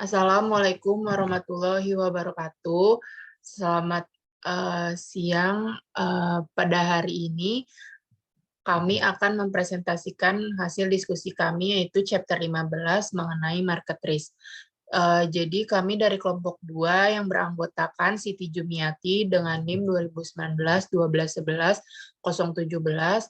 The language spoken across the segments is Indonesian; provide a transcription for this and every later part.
Assalamualaikum warahmatullahi wabarakatuh. Selamat siang. Pada hari ini kami akan mempresentasikan hasil diskusi kami yaitu chapter 15 mengenai market risk. Jadi kami dari kelompok 2 yang beranggotakan Siti Jumiati dengan NIM 2019 1211 017,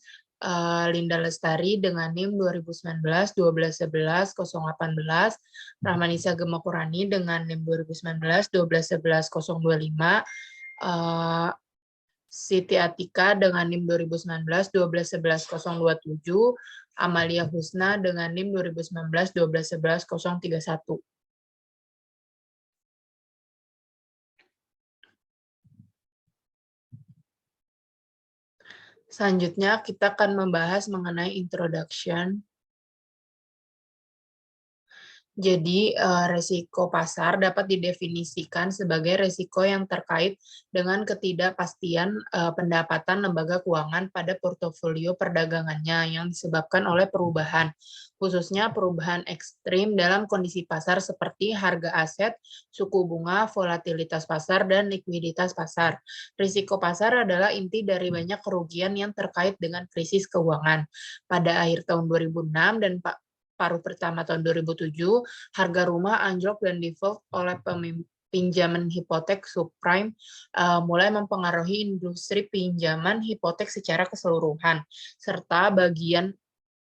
Linda Lestari dengan NIM 2019 1211 018, Rahmanisa Gemakurani dengan NIM 2019 1211 025, Siti Atika dengan NIM 2019 1211 027, Amalia Husna dengan NIM 2019 1211 031. Selanjutnya kita akan membahas mengenai introduction. Jadi, resiko pasar dapat didefinisikan sebagai resiko yang terkait dengan ketidakpastian pendapatan lembaga keuangan pada portofolio perdagangannya yang disebabkan oleh perubahan, khususnya perubahan ekstrim dalam kondisi pasar seperti harga aset, suku bunga, volatilitas pasar, dan likuiditas pasar. Risiko pasar adalah inti dari banyak kerugian yang terkait dengan krisis keuangan. Pada akhir tahun 2006 dan paruh pertama tahun 2007, harga rumah anjlok dan default oleh pinjaman hipotek subprime mulai mempengaruhi industri pinjaman hipotek secara keseluruhan, serta bagian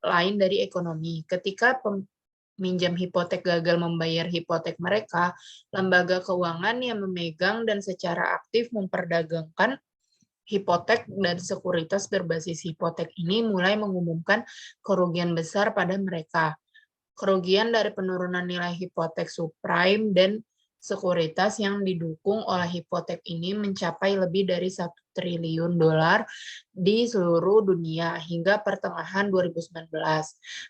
lain dari ekonomi. Ketika peminjam hipotek gagal membayar hipotek mereka, lembaga keuangan yang memegang dan secara aktif memperdagangkan hipotek dan sekuritas berbasis hipotek ini mulai mengumumkan kerugian besar pada mereka. Kerugian dari penurunan nilai hipotek subprime dan sekuritas yang didukung oleh hipotek ini mencapai lebih dari 1 triliun dolar di seluruh dunia hingga pertengahan 2019.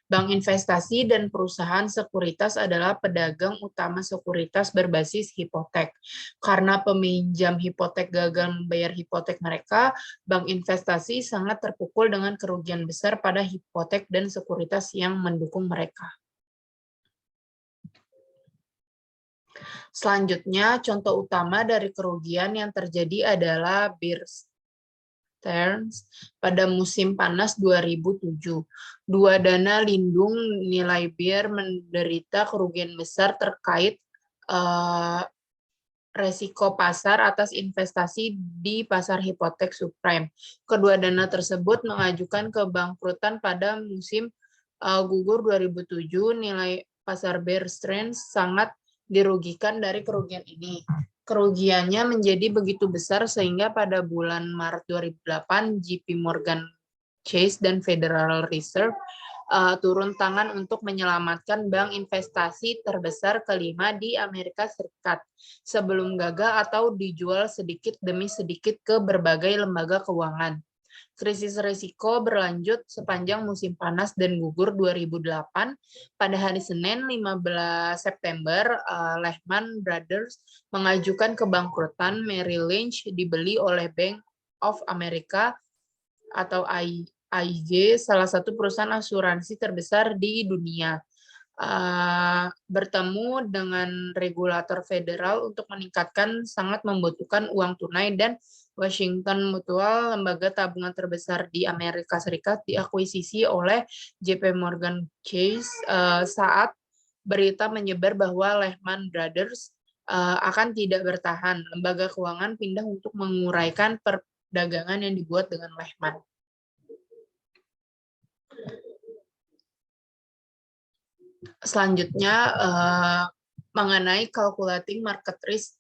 Bank investasi dan perusahaan sekuritas adalah pedagang utama sekuritas berbasis hipotek. Karena peminjam hipotek gagal membayar hipotek mereka, bank investasi sangat terpukul dengan kerugian besar pada hipotek dan sekuritas yang mendukung mereka. Selanjutnya, contoh utama dari kerugian yang terjadi adalah Bear Stearns pada musim panas 2007. Dua dana lindung nilai Bear menderita kerugian besar terkait resiko pasar atas investasi di pasar hipotek subprime. Kedua dana tersebut mengajukan kebangkrutan pada musim gugur 2007. Nilai pasar Bear Stearns sangat dirugikan dari kerugian ini. Kerugiannya menjadi begitu besar sehingga pada bulan Maret 2008, JP Morgan Chase dan Federal Reserve turun tangan untuk menyelamatkan bank investasi terbesar kelima di Amerika Serikat sebelum gagal atau dijual sedikit demi sedikit ke berbagai lembaga keuangan. Krisis risiko berlanjut sepanjang musim panas dan gugur 2008. Pada hari Senin 15 September, Lehman Brothers mengajukan kebangkrutan. Merrill Lynch dibeli oleh Bank of America atau AIG, salah satu perusahaan asuransi terbesar di dunia. Bertemu dengan regulator federal untuk meningkatkan sangat membutuhkan uang tunai, dan Washington Mutual, lembaga tabungan terbesar di Amerika Serikat, diakuisisi oleh JP Morgan Chase saat berita menyebar bahwa Lehman Brothers akan tidak bertahan. Lembaga keuangan pindah untuk menguraikan perdagangan yang dibuat dengan Lehman. Selanjutnya mengenai calculating market risk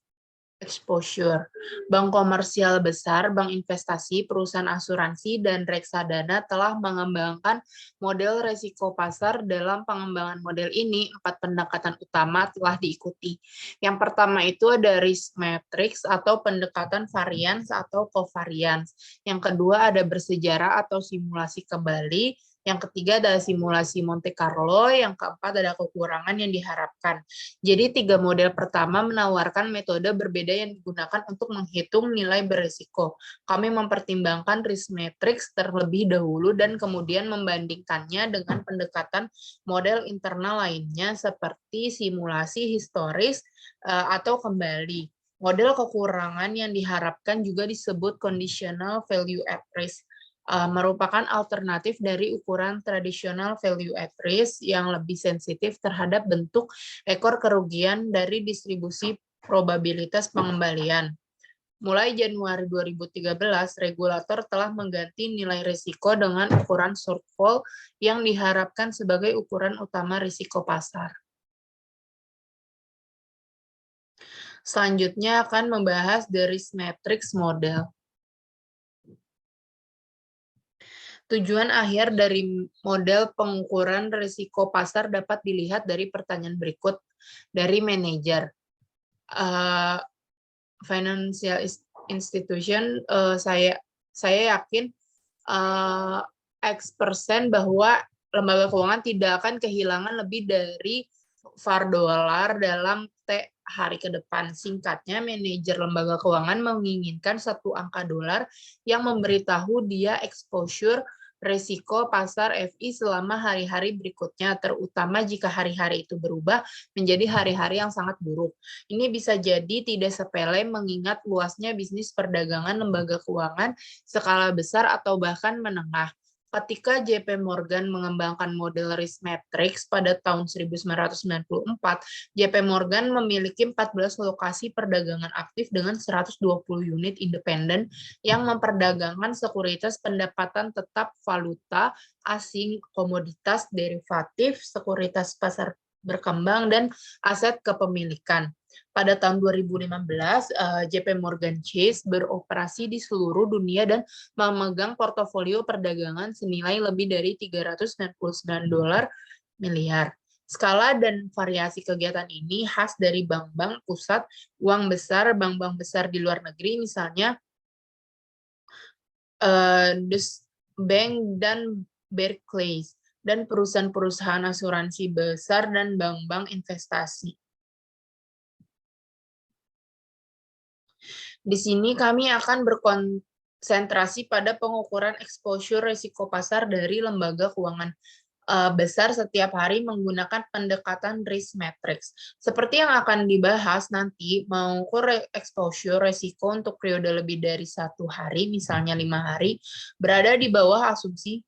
exposure. Bank komersial besar, bank investasi, perusahaan asuransi, dan reksadana telah mengembangkan model risiko pasar. Dalam pengembangan model ini, 4 pendekatan utama telah diikuti. Yang pertama itu ada risk matrix atau pendekatan varians atau covariance. Yang kedua ada bersejarah atau simulasi kembali. Yang ketiga adalah simulasi Monte Carlo, yang keempat adalah kekurangan yang diharapkan. Jadi 3 model pertama menawarkan metode berbeda yang digunakan untuk menghitung nilai berisiko. Kami mempertimbangkan risk matrix terlebih dahulu dan kemudian membandingkannya dengan pendekatan model internal lainnya seperti simulasi historis atau kembali. Model kekurangan yang diharapkan juga disebut conditional value at risk, merupakan alternatif dari ukuran tradisional value at risk yang lebih sensitif terhadap bentuk ekor kerugian dari distribusi probabilitas pengembalian. Mulai Januari 2013, regulator telah mengganti nilai risiko dengan ukuran shortfall yang diharapkan sebagai ukuran utama risiko pasar. Selanjutnya akan membahas the risk matrix model. Tujuan akhir dari model pengukuran risiko pasar dapat dilihat dari pertanyaan berikut dari manajer. Financial institution, saya yakin X% bahwa lembaga keuangan tidak akan kehilangan lebih dari VaR dolar dalam T hari ke depan. Singkatnya, manajer lembaga keuangan menginginkan satu angka dolar yang memberitahu dia exposure resiko pasar FI selama hari-hari berikutnya, terutama jika hari-hari itu berubah menjadi hari-hari yang sangat buruk. Ini bisa jadi tidak sepele mengingat luasnya bisnis perdagangan lembaga keuangan skala besar atau bahkan menengah. Ketika JP Morgan mengembangkan model risk matrix pada tahun 1994, JP Morgan memiliki 14 lokasi perdagangan aktif dengan 120 unit independen yang memperdagangkan sekuritas pendapatan tetap valuta asing, komoditas derivatif, sekuritas pasar berkembang, dan aset kepemilikan. Pada tahun 2015, JP Morgan Chase beroperasi di seluruh dunia dan memegang portofolio perdagangan senilai lebih dari 399 dolar miliar. Skala dan variasi kegiatan ini khas dari bank-bank pusat uang besar, bank-bank besar di luar negeri, misalnya Deutsche Bank dan Barclays, dan perusahaan-perusahaan asuransi besar dan bank-bank investasi. Di sini kami akan berkonsentrasi pada pengukuran exposure risiko pasar dari lembaga keuangan besar setiap hari menggunakan pendekatan risk matrix. Seperti yang akan dibahas nanti, mengukur exposure risiko untuk periode lebih dari 1 hari, misalnya 5 hari, berada di bawah asumsi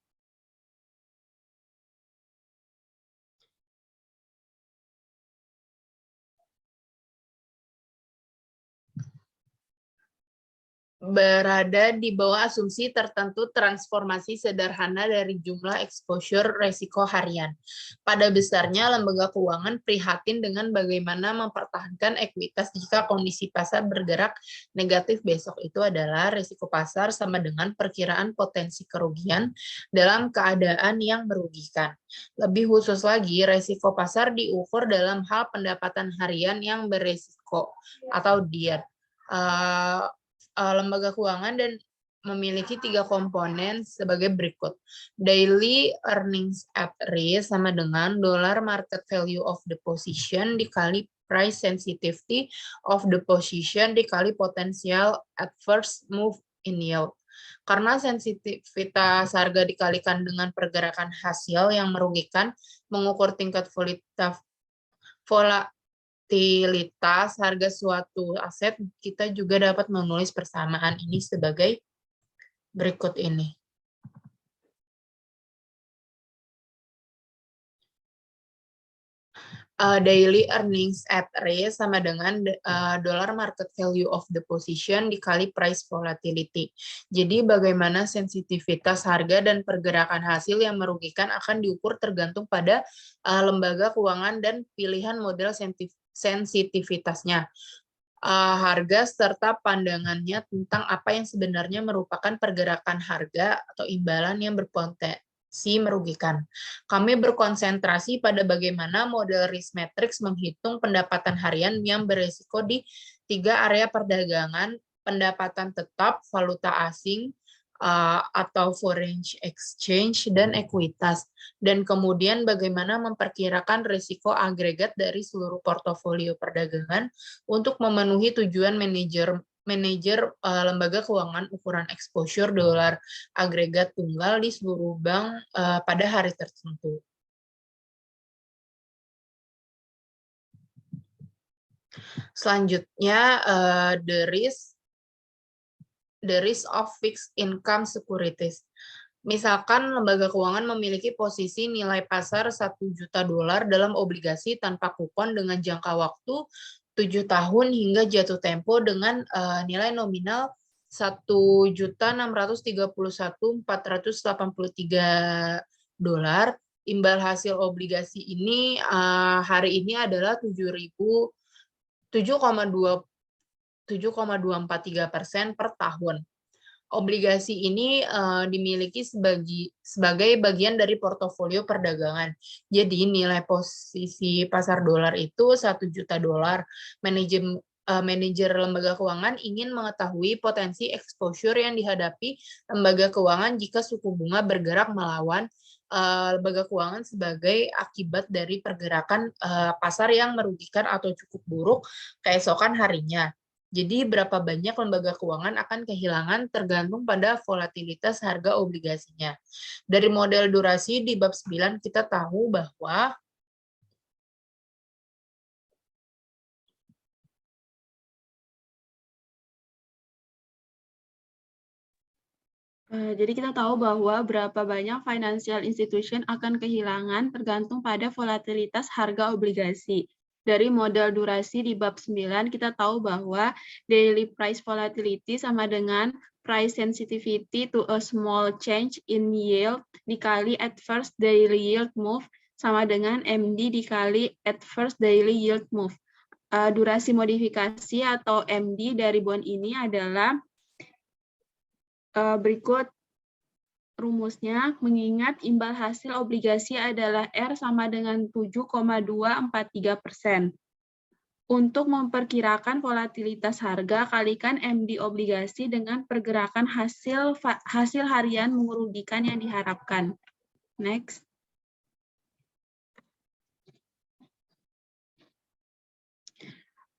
tertentu transformasi sederhana dari jumlah exposure resiko harian. Pada besarnya, lembaga keuangan prihatin dengan bagaimana mempertahankan ekuitas jika kondisi pasar bergerak negatif besok. Itu adalah resiko pasar sama dengan perkiraan potensi kerugian dalam keadaan yang merugikan. Lebih khusus lagi, resiko pasar diukur dalam hal pendapatan harian yang beresiko atau DIR. Lembaga keuangan dan memiliki 3 komponen sebagai berikut. Daily earnings at risk sama dengan dollar market value of the position dikali price sensitivity of the position dikali potential adverse move in yield. Karena sensitivitas harga dikalikan dengan pergerakan hasil yang merugikan, mengukur tingkat volatilitas harga suatu aset, kita juga dapat menulis persamaan ini sebagai berikut ini. Daily earnings at risk sama dengan dollar market value of the position dikali price volatility. Jadi bagaimana sensitivitas harga dan pergerakan hasil yang merugikan akan diukur tergantung pada lembaga keuangan dan pilihan model sensitivitasnya. Harga serta pandangannya tentang apa yang sebenarnya merupakan pergerakan harga atau imbalan yang berpotensi merugikan. Kami berkonsentrasi pada bagaimana model risk matrix menghitung pendapatan harian yang beresiko di 3 area perdagangan: pendapatan tetap, valuta asing, atau foreign exchange dan ekuitas. Dan kemudian bagaimana memperkirakan risiko agregat dari seluruh portofolio perdagangan untuk memenuhi tujuan manajer lembaga keuangan ukuran exposure dolar agregat tunggal di seluruh bank pada hari tertentu. Selanjutnya, the risk of fixed income securities. Misalkan lembaga keuangan memiliki posisi nilai pasar 1 juta dolar dalam obligasi tanpa kupon dengan jangka waktu 7 tahun hingga jatuh tempo dengan nilai nominal 1.631.483 dolar. Imbal hasil obligasi ini hari ini adalah 7,243% per tahun. Obligasi ini dimiliki sebagai bagian dari portofolio perdagangan. Jadi nilai posisi pasar dolar itu 1 juta dolar. Manajer lembaga keuangan ingin mengetahui potensi exposure yang dihadapi lembaga keuangan jika suku bunga bergerak melawan lembaga keuangan sebagai akibat dari pergerakan pasar yang merugikan atau cukup buruk keesokan harinya. Jadi berapa banyak lembaga keuangan akan kehilangan tergantung pada volatilitas harga obligasinya. Dari model durasi di bab 9 kita tahu bahwa jadi kita tahu bahwa berapa banyak financial institution akan kehilangan tergantung pada volatilitas harga obligasi. Dari model durasi di bab 9, kita tahu bahwa daily price volatility sama dengan price sensitivity to a small change in yield dikali adverse daily yield move sama dengan MD dikali adverse daily yield move. Durasi modifikasi atau MD dari bond ini adalah berikut rumusnya, mengingat imbal hasil obligasi adalah R sama dengan 7,243%. Untuk memperkirakan volatilitas harga, kalikan MD obligasi dengan pergerakan hasil harian merugikan yang diharapkan. Next.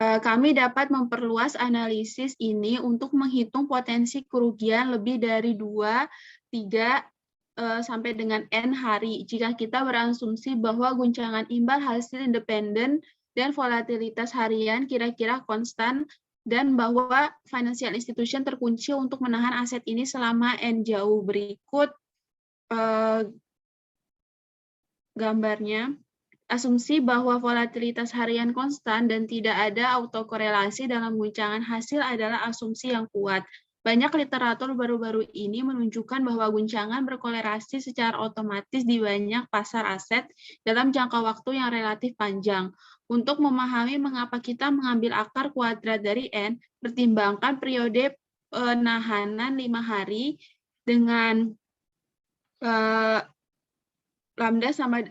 Kami dapat memperluas analisis ini untuk menghitung potensi kerugian lebih dari 2, 3, sampai dengan N hari jika kita berasumsi bahwa guncangan imbal hasil independen dan volatilitas harian kira-kira konstan dan bahwa financial institution terkunci untuk menahan aset ini selama N jauh. Berikut gambarnya. Asumsi bahwa volatilitas harian konstan dan tidak ada autokorelasi dalam guncangan hasil adalah asumsi yang kuat. Banyak literatur baru-baru ini menunjukkan bahwa guncangan berkorelasi secara otomatis di banyak pasar aset dalam jangka waktu yang relatif panjang. Untuk memahami mengapa kita mengambil akar kuadrat dari N, pertimbangkan periode penahanan 5 hari dengan lambda sama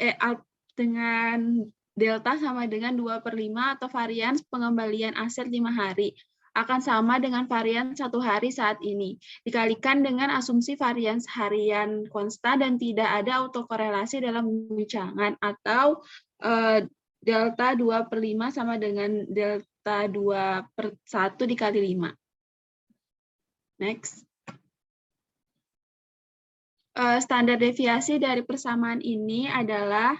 dengan delta sama dengan 2/5 atau varians pengembalian aset 5 hari akan sama dengan varian 1 hari saat ini. Dikalikan dengan asumsi varians harian konstan dan tidak ada autokorelasi dalam guncangan atau delta 2/5 sama dengan delta 2/1 dikali 5. Next. Standar deviasi dari persamaan ini adalah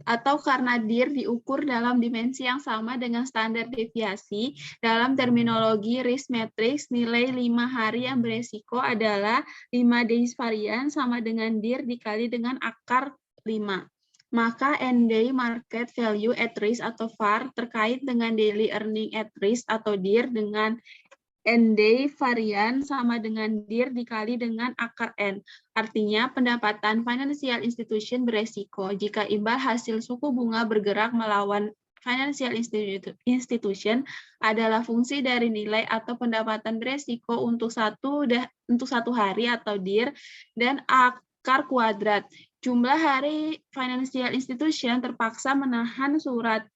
atau karena DIR diukur dalam dimensi yang sama dengan standar deviasi. Dalam terminologi risk matrix, nilai 5 hari yang beresiko adalah 5 days varian sama dengan DIR dikali dengan akar 5. Maka N-day market value at risk atau VAR terkait dengan daily earning at risk atau DIR dengan N-day varian sama dengan DIR dikali dengan akar N. Artinya, pendapatan financial institution beresiko jika imbal hasil suku bunga bergerak melawan financial institution adalah fungsi dari nilai atau pendapatan beresiko untuk satu hari atau DIR dan akar kuadrat. Jumlah hari financial institution terpaksa menahan surat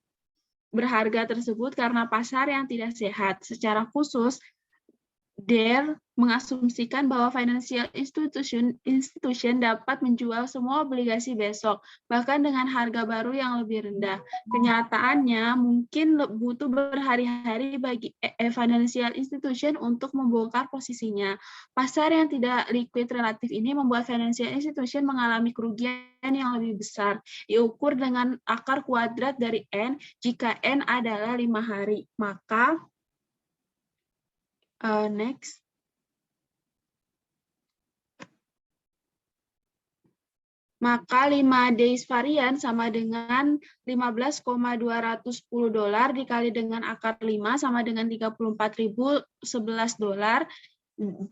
berharga tersebut karena pasar yang tidak sehat. Secara khusus, Dare mengasumsikan bahwa financial institution dapat menjual semua obligasi besok, bahkan dengan harga baru yang lebih rendah. Kenyataannya, mungkin butuh berhari-hari bagi financial institution untuk membongkar posisinya. Pasar yang tidak liquid relatif ini membuat financial institution mengalami kerugian yang lebih besar, diukur dengan akar kuadrat dari N jika N adalah 5 hari. Maka, next. Maka 5 days varian sama dengan $15,210 dikali dengan akar 5 sama dengan $34.011.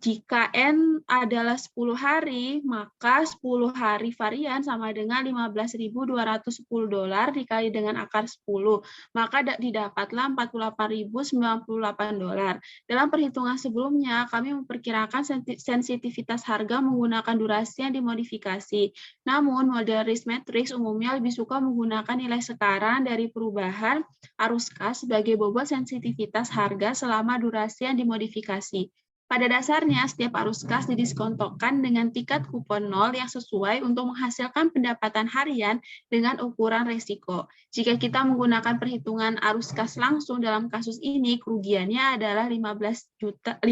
Jika N adalah 10 hari, maka 10 hari varian sama dengan $15.210 dikali dengan akar 10. Maka didapatlah $48.098. Dalam perhitungan sebelumnya, kami memperkirakan sensitivitas harga menggunakan durasi yang dimodifikasi. Namun, model risk matrix umumnya lebih suka menggunakan nilai sekarang dari perubahan arus kas sebagai bobot sensitivitas harga selama durasi yang dimodifikasi. Pada dasarnya, setiap arus kas didiskontokan dengan tingkat kupon 0 yang sesuai untuk menghasilkan pendapatan harian dengan ukuran resiko. Jika kita menggunakan perhitungan arus kas langsung dalam kasus ini, kerugiannya adalah $15.963.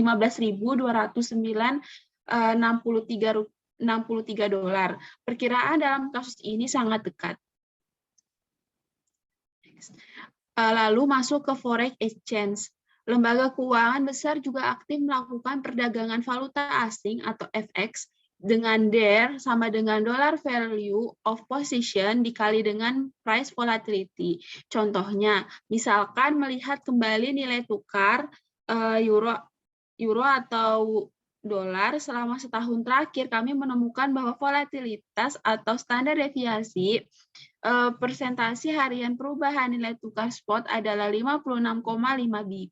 Perkiraan dalam kasus ini sangat dekat. Lalu masuk ke forex exchange. Lembaga keuangan besar juga aktif melakukan perdagangan valuta asing atau FX dengan DARE sama dengan dollar value of position dikali dengan price volatility. Contohnya, misalkan melihat kembali nilai tukar euro atau dolar selama setahun terakhir, kami menemukan bahwa volatilitas atau standar deviasi persentase harian perubahan nilai tukar spot adalah 56,5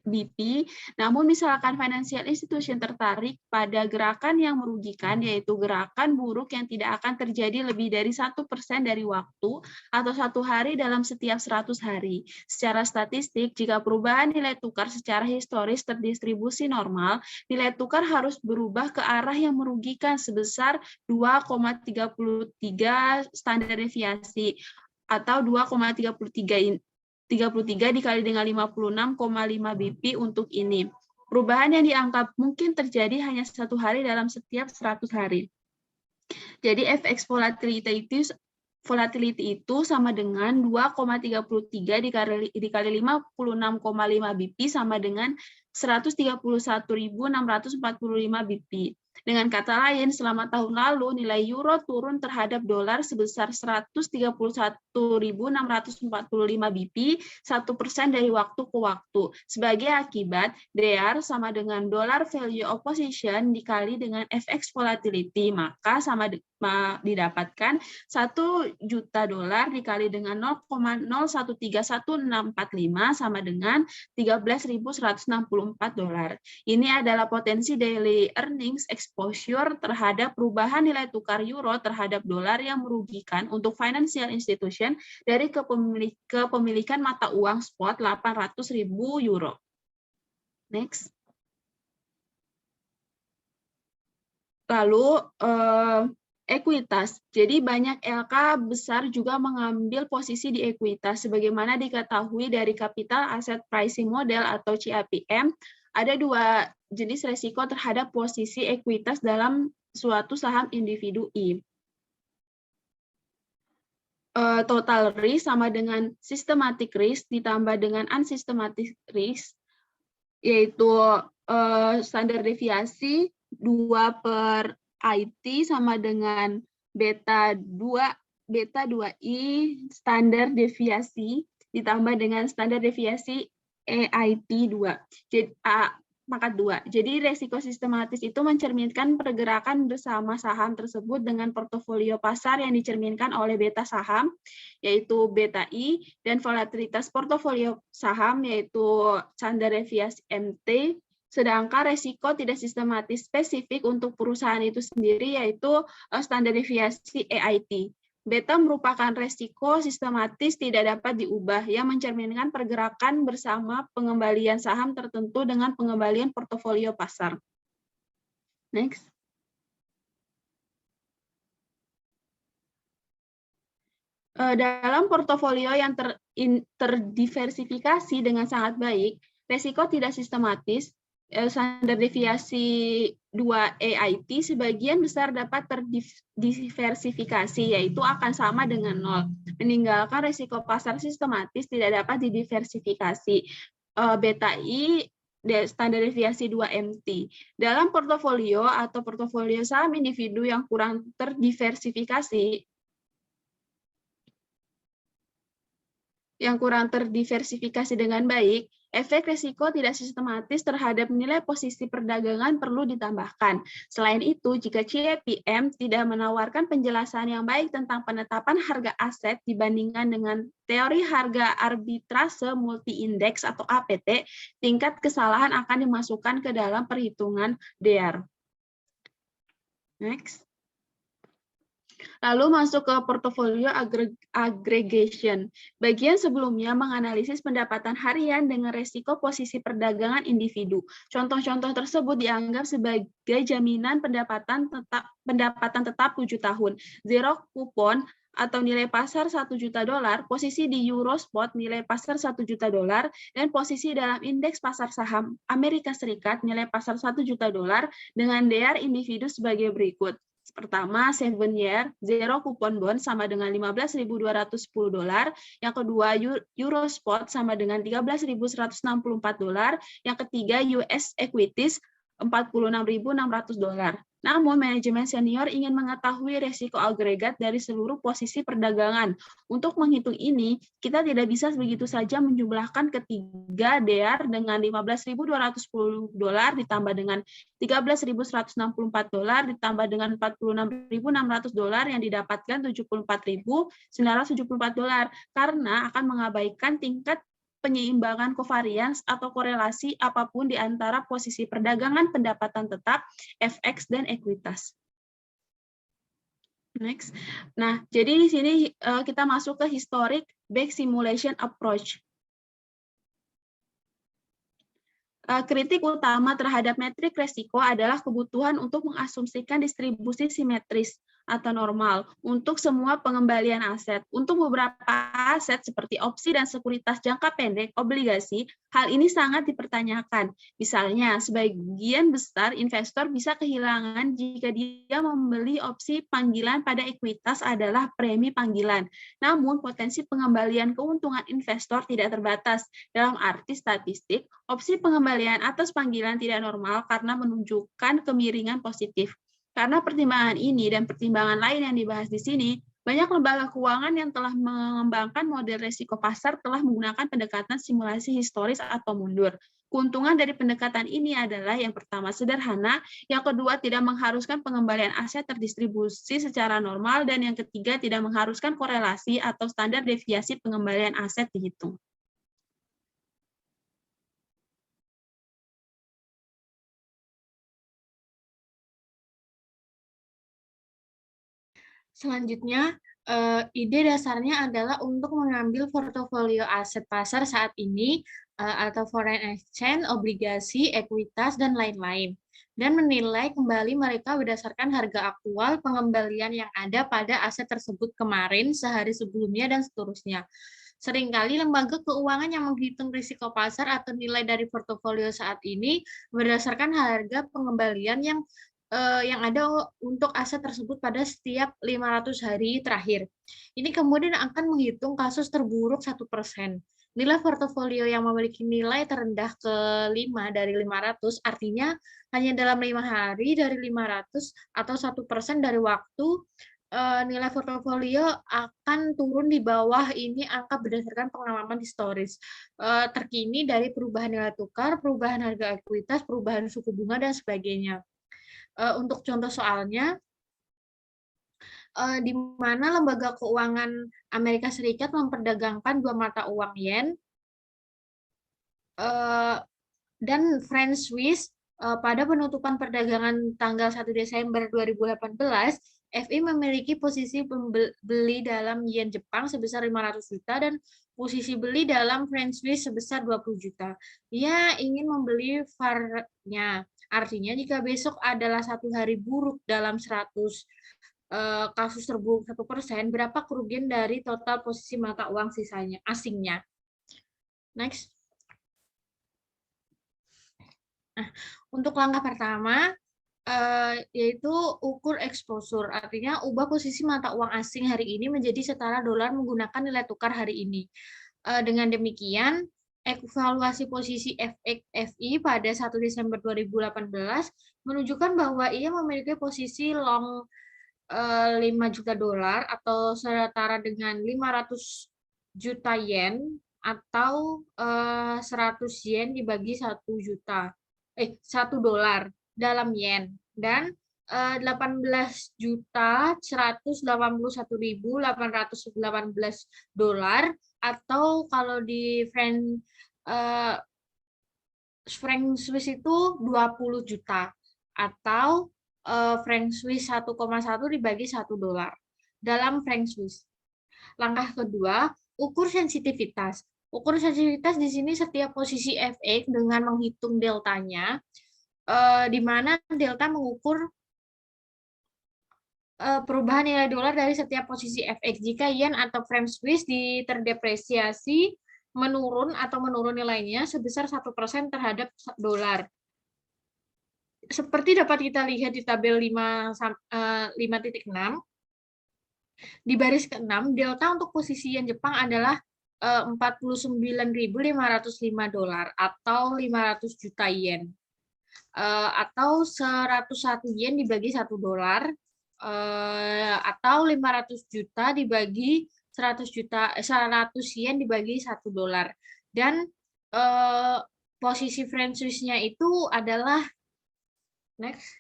BP, namun misalkan financial institution tertarik pada gerakan yang merugikan, yaitu gerakan buruk yang tidak akan terjadi lebih dari 1% dari waktu atau 1 hari dalam setiap 100 hari. Secara statistik, jika perubahan nilai tukar secara historis terdistribusi normal, nilai tukar harus berubah ke arah yang merugikan sebesar 2,33 standar deviasi atau 2,33 dikali dengan 56,5 BP untuk ini. Perubahan yang dianggap mungkin terjadi hanya 1 hari dalam setiap 100 hari. Jadi FX volatility itu sama dengan 2,33 dikali 56,5 BP sama dengan 131.645 BP. Dengan kata lain, selama tahun lalu nilai euro turun terhadap dolar sebesar 131.645 BP, 1% dari waktu ke waktu. Sebagai akibat, DR sama dengan dollar value of position dikali dengan FX volatility, maka didapatkan 1 juta dolar dikali dengan 0,013145 sama dengan 13.164 dolar. Ini adalah potensi daily earnings exposure terhadap perubahan nilai tukar euro terhadap dolar yang merugikan untuk financial institution dari kepemilikan mata uang spot 800.000 euro. Next. Lalu ekuitas. Jadi banyak LK besar juga mengambil posisi di ekuitas. Sebagaimana diketahui dari Capital Asset Pricing Model atau CAPM, ada 2 jenis resiko terhadap posisi ekuitas dalam suatu saham individu I. Total risk sama dengan systematic risk ditambah dengan unsystematic risk, yaitu standar deviasi 2/IT sama dengan beta 2I standar deviasi ditambah dengan standar deviasi EIT 2. Jadi pangkat 2. Jadi resiko sistematis itu mencerminkan pergerakan bersama saham tersebut dengan portofolio pasar yang dicerminkan oleh beta saham, yaitu beta I, dan volatilitas portofolio saham, yaitu standar deviasi MT, sedangkan resiko tidak sistematis spesifik untuk perusahaan itu sendiri, yaitu standar deviasi EIT. Beta merupakan resiko sistematis tidak dapat diubah yang mencerminkan pergerakan bersama pengembalian saham tertentu dengan pengembalian portofolio pasar. Next. Dalam portofolio yang terdiversifikasi dengan sangat baik, resiko tidak sistematis, standar deviasi 2 EIT sebagian besar dapat terdiversifikasi, yaitu akan sama dengan 0. Meninggalkan resiko pasar sistematis tidak dapat didiversifikasi. Beta I standar deviasi 2 MT. Dalam portofolio atau portofolio saham individu yang kurang terdiversifikasi, dengan baik, efek risiko tidak sistematis terhadap nilai posisi perdagangan perlu ditambahkan. Selain itu, jika CEPM tidak menawarkan penjelasan yang baik tentang penetapan harga aset dibandingkan dengan teori harga arbitrase multi-indeks atau APT, tingkat kesalahan akan dimasukkan ke dalam perhitungan DER. Next. Lalu masuk ke portofolio aggregation. Bagian sebelumnya menganalisis pendapatan harian dengan resiko posisi perdagangan individu. Contoh-contoh tersebut dianggap sebagai jaminan pendapatan tetap 7 tahun. Zero kupon atau nilai pasar $1 juta, posisi di Eurospot nilai pasar $1 juta, dan posisi dalam indeks pasar saham Amerika Serikat nilai pasar $1 juta dengan DER individu sebagai berikut. Pertama, 7 year, zero coupon bond sama dengan $15.210. Yang kedua, Eurospot sama dengan $13.164. Yang ketiga, US equities $46.600. Namun, manajemen senior ingin mengetahui resiko agregat dari seluruh posisi perdagangan. Untuk menghitung ini, kita tidak bisa begitu saja menjumlahkan ketiga DER dengan $15.210 ditambah dengan $13.164 ditambah dengan $46.600 yang didapatkan $74.974 karena akan mengabaikan tingkat penyeimbangan covariance atau korelasi apapun di antara posisi perdagangan pendapatan tetap, FX, dan ekuitas. Next. Nah, jadi di sini kita masuk ke historic back simulation approach. Kritik utama terhadap metrik resiko adalah kebutuhan untuk mengasumsikan distribusi simetris atau normal untuk semua pengembalian aset. Untuk beberapa aset seperti opsi dan sekuritas jangka pendek, obligasi, hal ini sangat dipertanyakan. Misalnya, sebagian besar investor bisa kehilangan jika dia membeli opsi panggilan pada ekuitas adalah premi panggilan. Namun, potensi pengembalian keuntungan investor tidak terbatas. Dalam arti statistik, opsi pengembalian atas panggilan tidak normal karena menunjukkan kemiringan positif. Karena pertimbangan ini dan pertimbangan lain yang dibahas di sini, banyak lembaga keuangan yang telah mengembangkan model risiko pasar telah menggunakan pendekatan simulasi historis atau mundur. Keuntungan dari pendekatan ini adalah yang pertama sederhana, yang kedua tidak mengharuskan pengembalian aset terdistribusi secara normal, dan yang ketiga tidak mengharuskan korelasi atau standar deviasi pengembalian aset dihitung. Selanjutnya, ide dasarnya adalah untuk mengambil portofolio aset pasar saat ini atau foreign exchange, obligasi, ekuitas, dan lain-lain, dan menilai kembali mereka berdasarkan harga aktual pengembalian yang ada pada aset tersebut kemarin, sehari sebelumnya, dan seterusnya. Seringkali lembaga keuangan yang menghitung risiko pasar atau nilai dari portofolio saat ini berdasarkan harga pengembalian yang ada untuk aset tersebut pada setiap 500 hari terakhir. Ini kemudian akan menghitung kasus terburuk 1%. Nilai portofolio yang memiliki nilai terendah ke 5 dari 500, artinya hanya dalam 5 hari dari 500 atau 1% dari waktu, nilai portofolio akan turun di bawah ini angka berdasarkan pengalaman historis terkini dari perubahan nilai tukar, perubahan harga ekuitas, perubahan suku bunga, dan sebagainya. Untuk contoh soalnya, di mana lembaga keuangan Amerika Serikat memperdagangkan dua mata uang yen dan franc Swiss pada penutupan perdagangan tanggal 1 Desember 2018 FI memiliki posisi beli dalam yen Jepang sebesar 500 juta dan posisi beli dalam franc Swiss sebesar 20 juta. Dia ingin membeli VAR-nya. Artinya jika besok adalah satu hari buruk dalam 100 kasus terburuk 1%, berapa kerugian dari total posisi mata uang sisanya asingnya. Next. Nah, untuk langkah pertama, yaitu ukur exposure, artinya ubah posisi mata uang asing hari ini menjadi setara dolar menggunakan nilai tukar hari ini. Dengan demikian, evaluasi posisi FI pada 1 Desember 2018 menunjukkan bahwa ia memiliki posisi long 5 juta dolar atau setara dengan 500 juta yen atau 100 yen dibagi 1 dolar dalam yen dan 18.181.818 dolar atau kalau di franc Swiss itu 20 juta atau franc Swiss 1,1 dibagi 1 dolar dalam franc Swiss. Langkah kedua, ukur sensitivitas. Ukur sensitivitas di sini setiap posisi FX dengan menghitung deltanya, di mana delta mengukur perubahan nilai dolar dari setiap posisi FX. Jika yen atau franc Swiss terdepresiasi menurun atau menurun nilainya sebesar 1% terhadap dolar. Seperti dapat kita lihat di tabel 5.6, di baris ke-6, delta untuk posisi yen Jepang adalah 49.505 dolar atau 500 juta yen. Atau 101 yen dibagi 1 dolar atau 500 juta dibagi 100 yen dibagi 1 dolar. Dan posisi franc Swiss-nya itu adalah next.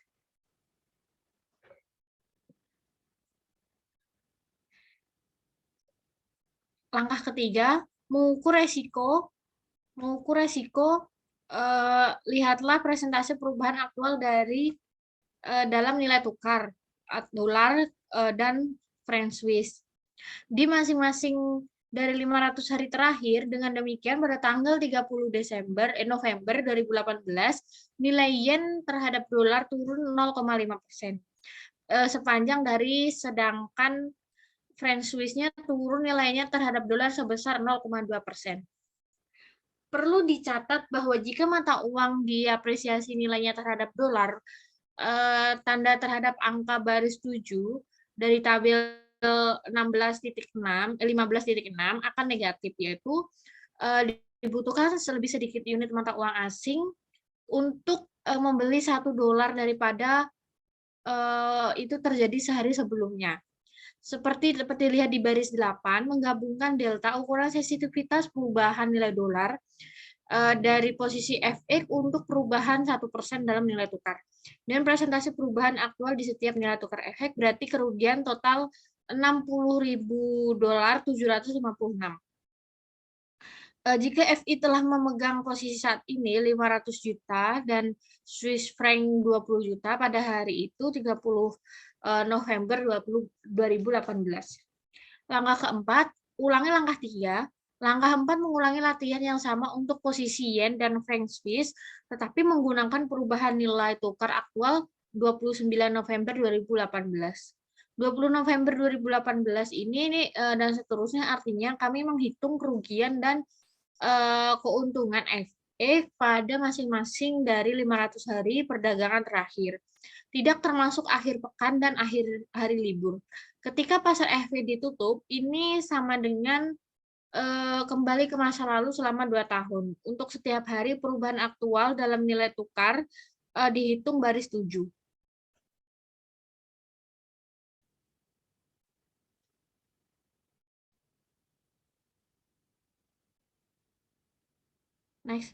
Langkah ketiga, mengukur resiko. Lihatlah presentase perubahan aktual dari dalam nilai tukar dolar dan franc Swiss di masing-masing dari 500 hari terakhir. Dengan demikian pada tanggal 30 November 2018 nilai yen terhadap dolar turun 0,5%. Sepanjang dari sedangkan franc Swiss-nya turun nilainya terhadap dolar sebesar 0,2%. Perlu dicatat bahwa jika mata uang diapresiasi nilainya terhadap dolar, tanda terhadap angka baris 7 dari tabel 15.6 akan negatif, yaitu dibutuhkan lebih sedikit unit mata uang asing untuk membeli 1 dolar daripada itu terjadi sehari sebelumnya. Seperti dapat dilihat di baris 8, menggabungkan delta ukuran sensitivitas perubahan nilai dolar dari posisi FX untuk perubahan 1% dalam nilai tukar. Dan presentasi perubahan aktual di setiap nilai tukar FX berarti kerugian total 60.000 dolar 756. Jika FI telah memegang posisi saat ini 500 juta dan Swiss franc 20 juta pada hari itu 30 November 2018. Langkah keempat, ulangi langkah 3. Langkah 4 mengulangi latihan yang sama untuk posisi yen dan franc Swiss, tetapi menggunakan perubahan nilai tukar aktual 29 November 2018. 20 November 2018 ini dan seterusnya artinya kami menghitung kerugian dan keuntungan FE pada masing-masing dari 500 hari perdagangan terakhir, tidak termasuk akhir pekan dan akhir hari libur. Ketika pasar FE ditutup, ini sama dengan kembali ke masa lalu selama 2 tahun. Untuk setiap hari perubahan aktual dalam nilai tukar dihitung baris 7. Next.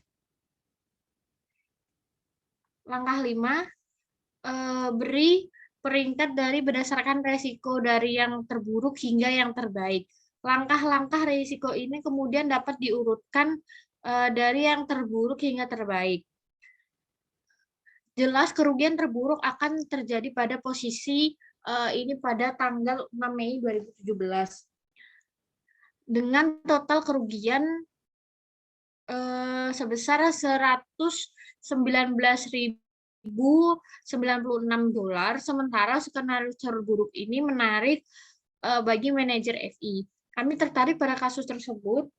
Langkah 5, beri peringkat dari berdasarkan resiko dari yang terburuk hingga yang terbaik. Langkah-langkah risiko ini kemudian dapat diurutkan dari yang terburuk hingga terbaik. Jelas kerugian terburuk akan terjadi pada posisi ini pada tanggal 6 Mei 2017 dengan total kerugian sebesar $119.096, sementara skenario terburuk ini menarik bagi manajer FI. Kami tertarik pada kasus tersebut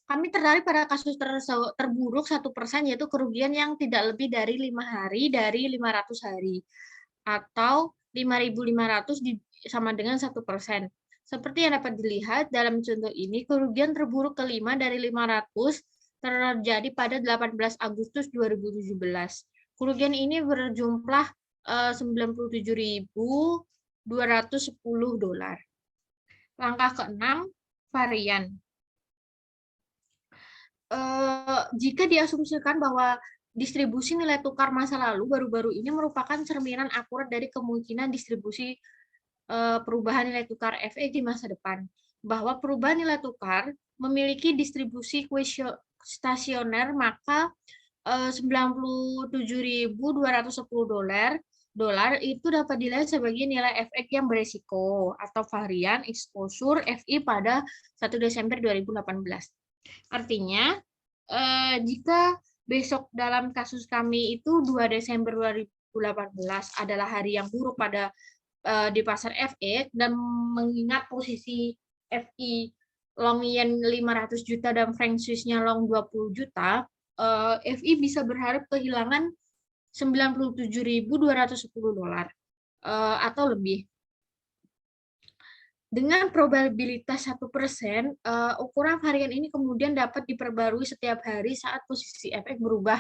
kami tertarik pada kasus terburuk 1%, yaitu kerugian yang tidak lebih dari 5 hari dari 500 hari, atau 5.500 sama dengan 1%. Seperti yang dapat dilihat dalam contoh ini, kerugian terburuk kelima dari 500 terjadi pada 18 Agustus 2017. Kerugian ini berjumlah $97.210. Langkah ke-6, varian. Jika diasumsikan bahwa distribusi nilai tukar masa lalu baru-baru ini merupakan cerminan akurat dari kemungkinan distribusi perubahan nilai tukar FX di masa depan, bahwa perubahan nilai tukar memiliki distribusi stasioner, maka $97.210 itu dapat dilihat sebagai nilai FX yang beresiko atau varian exposure FI pada 1 Desember 2018. Artinya, jika besok dalam kasus kami itu 2 Desember 2018 adalah hari yang buruk pada di pasar FX, dan mengingat posisi FI long yen 500 juta dan franc Swiss-nya long 20 juta, FI bisa berharap kehilangan $97.210 atau lebih. Dengan probabilitas 1%, ukuran varian ini kemudian dapat diperbarui setiap hari saat posisi efek berubah,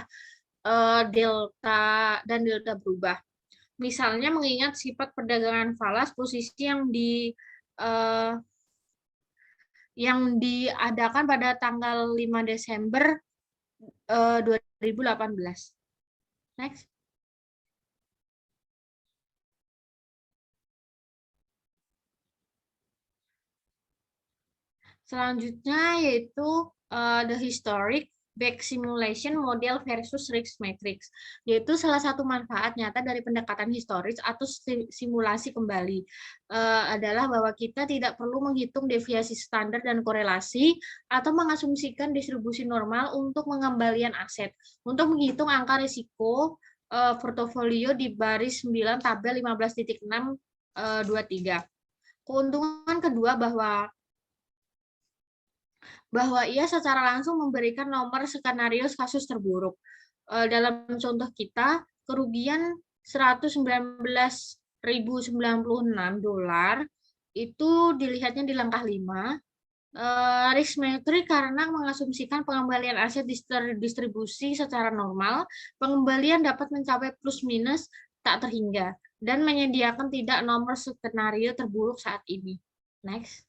delta berubah. Misalnya mengingat sifat perdagangan falas, posisi yang diadakan pada tanggal 5 Desember 2018. Next. Selanjutnya yaitu the historic back simulation model versus risk matrix, yaitu salah satu manfaat nyata dari pendekatan historis atau simulasi kembali adalah bahwa kita tidak perlu menghitung deviasi standar dan korelasi atau mengasumsikan distribusi normal untuk pengembalian aset. Untuk menghitung angka risiko portofolio di baris 9 tabel 15.623. Keuntungan kedua bahwa ia secara langsung memberikan nomor skenario kasus terburuk. Dalam contoh kita, kerugian $119.096 itu dilihatnya di langkah 5. Risk metric karena mengasumsikan pengembalian aset distribusi secara normal, pengembalian dapat mencapai plus minus tak terhingga, dan menyediakan tidak nomor skenario terburuk saat ini. Next.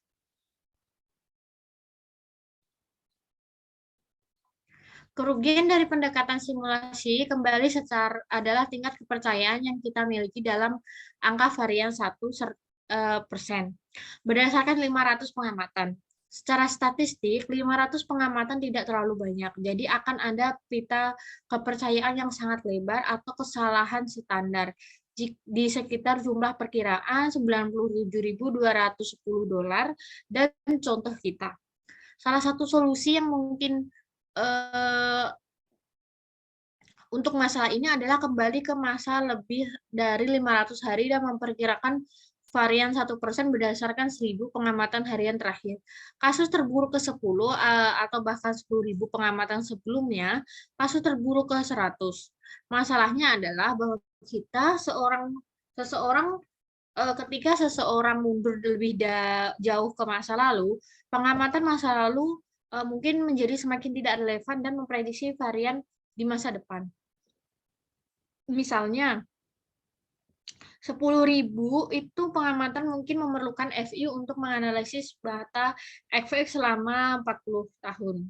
Kerugian dari pendekatan simulasi kembali adalah tingkat kepercayaan yang kita miliki dalam angka varian 1%. Berdasarkan 500 pengamatan. Secara statistik, 500 pengamatan tidak terlalu banyak, jadi akan ada pita kepercayaan yang sangat lebar atau kesalahan standar di sekitar jumlah perkiraan $97.210 dan contoh kita. Salah satu solusi yang mungkin untuk masalah ini adalah kembali ke masa lebih dari 500 hari dan memperkirakan varian 1% berdasarkan 1.000 pengamatan harian terakhir. Kasus terburuk ke-10 atau bahkan 10.000 pengamatan sebelumnya, kasus terburuk ke-100. Masalahnya adalah bahwa ketika seseorang mundur lebih jauh ke masa lalu, pengamatan masa lalu mungkin menjadi semakin tidak relevan dan memprediksi varian di masa depan. Misalnya, 10.000 itu pengamatan mungkin memerlukan FI untuk menganalisis data FX selama 40 tahun.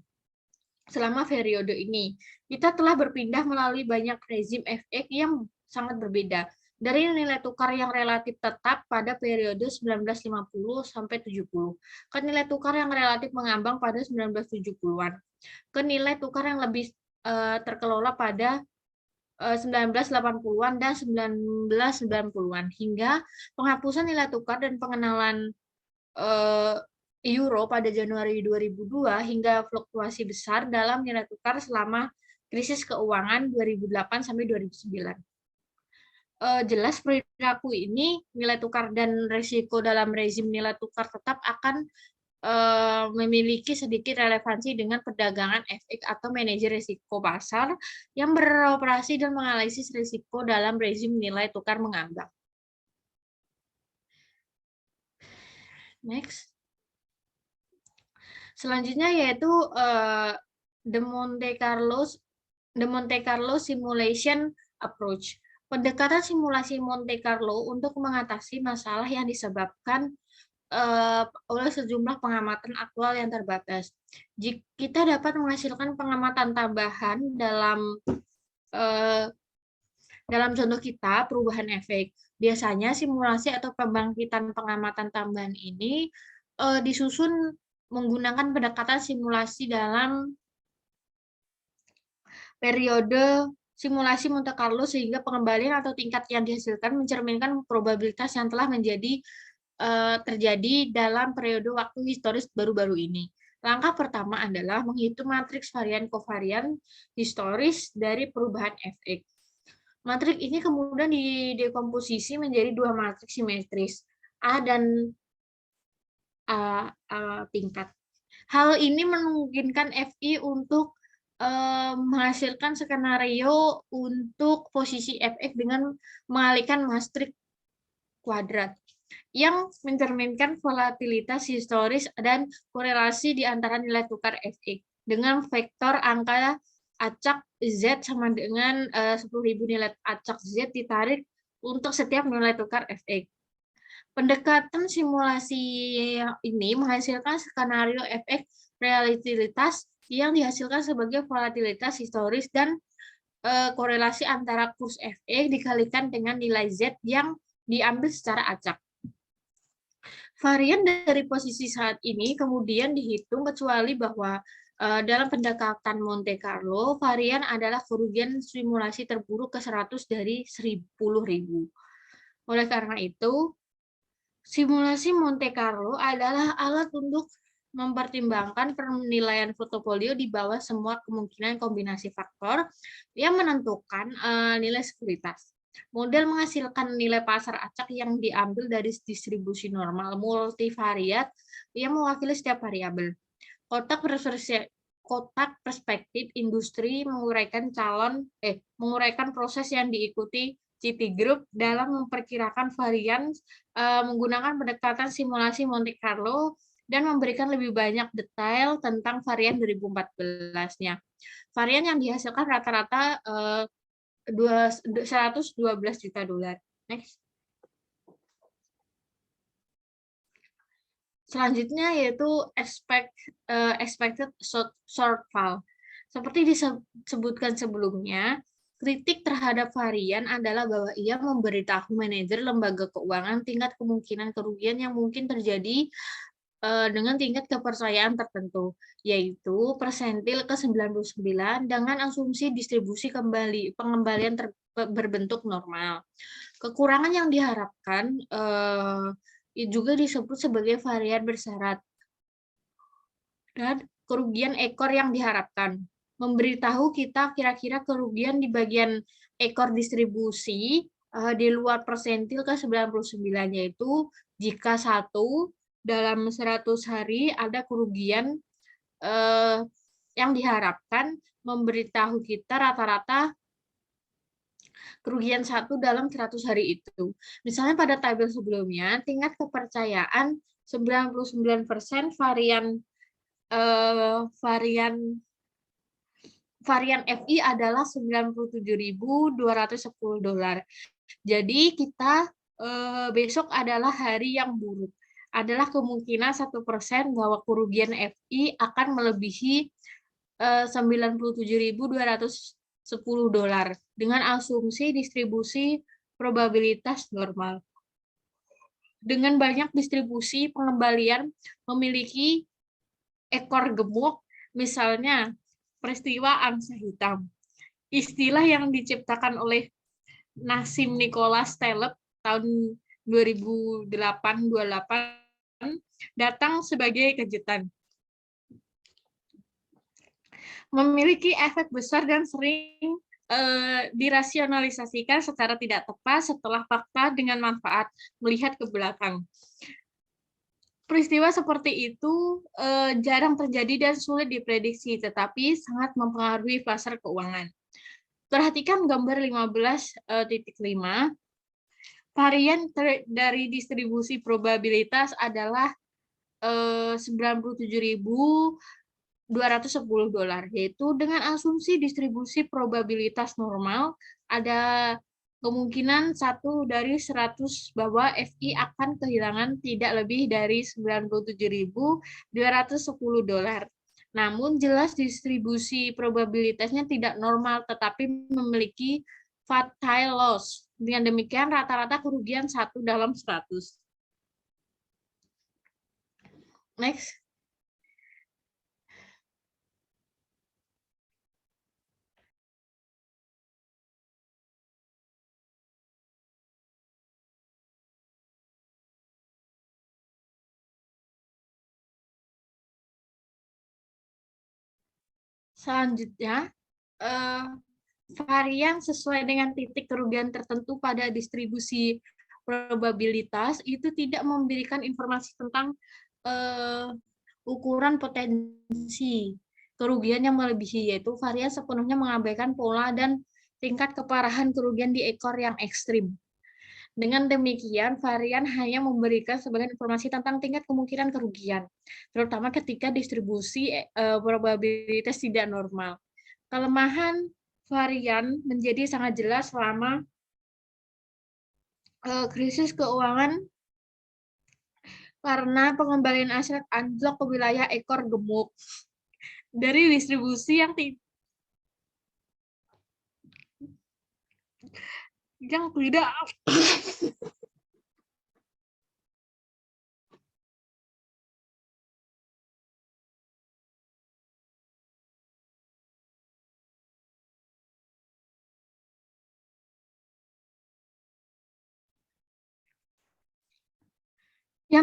Selama periode ini, kita telah berpindah melalui banyak rezim FX yang sangat berbeda. Dari nilai tukar yang relatif tetap pada periode 1950 sampai 70, ke nilai tukar yang relatif mengambang pada 1970-an, ke nilai tukar yang lebih terkelola pada 1980-an dan 1990-an, hingga penghapusan nilai tukar dan pengenalan euro pada Januari 2002 hingga fluktuasi besar dalam nilai tukar selama krisis keuangan 2008 sampai 2009. Jelas perilaku ini, nilai tukar dan risiko dalam rezim nilai tukar tetap akan memiliki sedikit relevansi dengan perdagangan FX atau manajer risiko pasar yang beroperasi dan menganalisis risiko dalam rezim nilai tukar mengambang. Next. Selanjutnya yaitu the Monte Carlo Simulation Approach. Pendekatan simulasi Monte Carlo untuk mengatasi masalah yang disebabkan oleh sejumlah pengamatan aktual yang terbatas. Jika kita dapat menghasilkan pengamatan tambahan dalam contoh kita perubahan efek. Biasanya simulasi atau pembangkitan pengamatan tambahan ini disusun menggunakan pendekatan simulasi dalam periode simulasi Monte Carlo sehingga pengembalian atau tingkat yang dihasilkan mencerminkan probabilitas yang telah terjadi dalam periode waktu historis baru-baru ini. Langkah pertama adalah menghitung matriks varian kovarian historis dari perubahan fx. Matriks ini kemudian didekomposisi menjadi dua matriks simetris, A dan A tingkat. Hal ini memungkinkan FI untuk menghasilkan skenario untuk posisi fx dengan mengalihkan matriks kuadrat yang mencerminkan volatilitas historis dan korelasi di antara nilai tukar fx dengan vektor angka acak Z sama dengan 10.000 nilai acak Z ditarik untuk setiap nilai tukar fx. Pendekatan simulasi ini menghasilkan skenario fx realitas yang dihasilkan sebagai volatilitas historis dan korelasi antara kurs fx dikalikan dengan nilai Z yang diambil secara acak. Varian dari posisi saat ini kemudian dihitung kecuali bahwa dalam pendekatan Monte Carlo, varian adalah kerugian simulasi terburuk ke 100 dari 10.000. Oleh karena itu, simulasi Monte Carlo adalah alat untuk mempertimbangkan penilaian portofolio di bawah semua kemungkinan kombinasi faktor yang menentukan nilai sekuritas. Model menghasilkan nilai pasar acak yang diambil dari distribusi normal multivariat yang mewakili setiap variabel. Kotak perspektif industri menguraikan proses yang diikuti Citigroup dalam memperkirakan varian menggunakan pendekatan simulasi Monte Carlo dan memberikan lebih banyak detail tentang varian 2014-nya. Varian yang dihasilkan rata-rata $112 juta. Next. Selanjutnya yaitu expected shortfall. Seperti disebutkan sebelumnya, kritik terhadap varian adalah bahwa ia memberitahu manajer lembaga keuangan tingkat kemungkinan kerugian yang mungkin terjadi dengan tingkat kepercayaan tertentu, yaitu persentil ke-99 dengan asumsi distribusi pengembalian berbentuk normal. Kekurangan yang diharapkan juga disebut sebagai varian bersyarat. Dan kerugian ekor yang diharapkan memberitahu kita kira-kira kerugian di bagian ekor distribusi di luar persentil ke-99, yaitu jika dalam 100 hari ada kerugian yang diharapkan memberitahu kita rata-rata kerugian 1 dalam 100 hari itu. Misalnya pada tabel sebelumnya, tingkat kepercayaan 99% varian FI adalah $97.210. Jadi kita besok adalah hari yang buruk. Adalah kemungkinan 1% bahwa kerugian FI akan melebihi $97.210 dengan asumsi distribusi probabilitas normal. Dengan banyak distribusi pengembalian memiliki ekor gemuk, misalnya peristiwa angsa hitam. istilah yang diciptakan oleh Nassim Nicholas Taleb tahun 2008-28 datang sebagai kejutan. Memiliki efek besar dan sering dirasionalisasikan secara tidak tepat setelah fakta dengan manfaat melihat ke belakang. Peristiwa seperti itu jarang terjadi dan sulit diprediksi, tetapi sangat mempengaruhi pasar keuangan. Perhatikan gambar 15.5. Varian dari distribusi probabilitas adalah $97.210, yaitu dengan asumsi distribusi probabilitas normal ada kemungkinan 1 dari 100 bahwa FI akan kehilangan tidak lebih dari $97.210. Namun jelas distribusi probabilitasnya tidak normal tetapi memiliki fatal loss. Dengan demikian rata-rata kerugian 1 dalam 100. Next. Selanjutnya, varian sesuai dengan titik kerugian tertentu pada distribusi probabilitas itu tidak memberikan informasi tentang ukuran potensi kerugian yang melebihi, yaitu varian sepenuhnya mengabaikan pola dan tingkat keparahan kerugian di ekor yang ekstrim. Dengan demikian, varian hanya memberikan sebagian informasi tentang tingkat kemungkinan kerugian, terutama ketika distribusi probabilitas tidak normal. Kelemahan varian menjadi sangat jelas selama krisis keuangan karena pengembalian aset anjlok ke wilayah ekor gemuk dari distribusi yang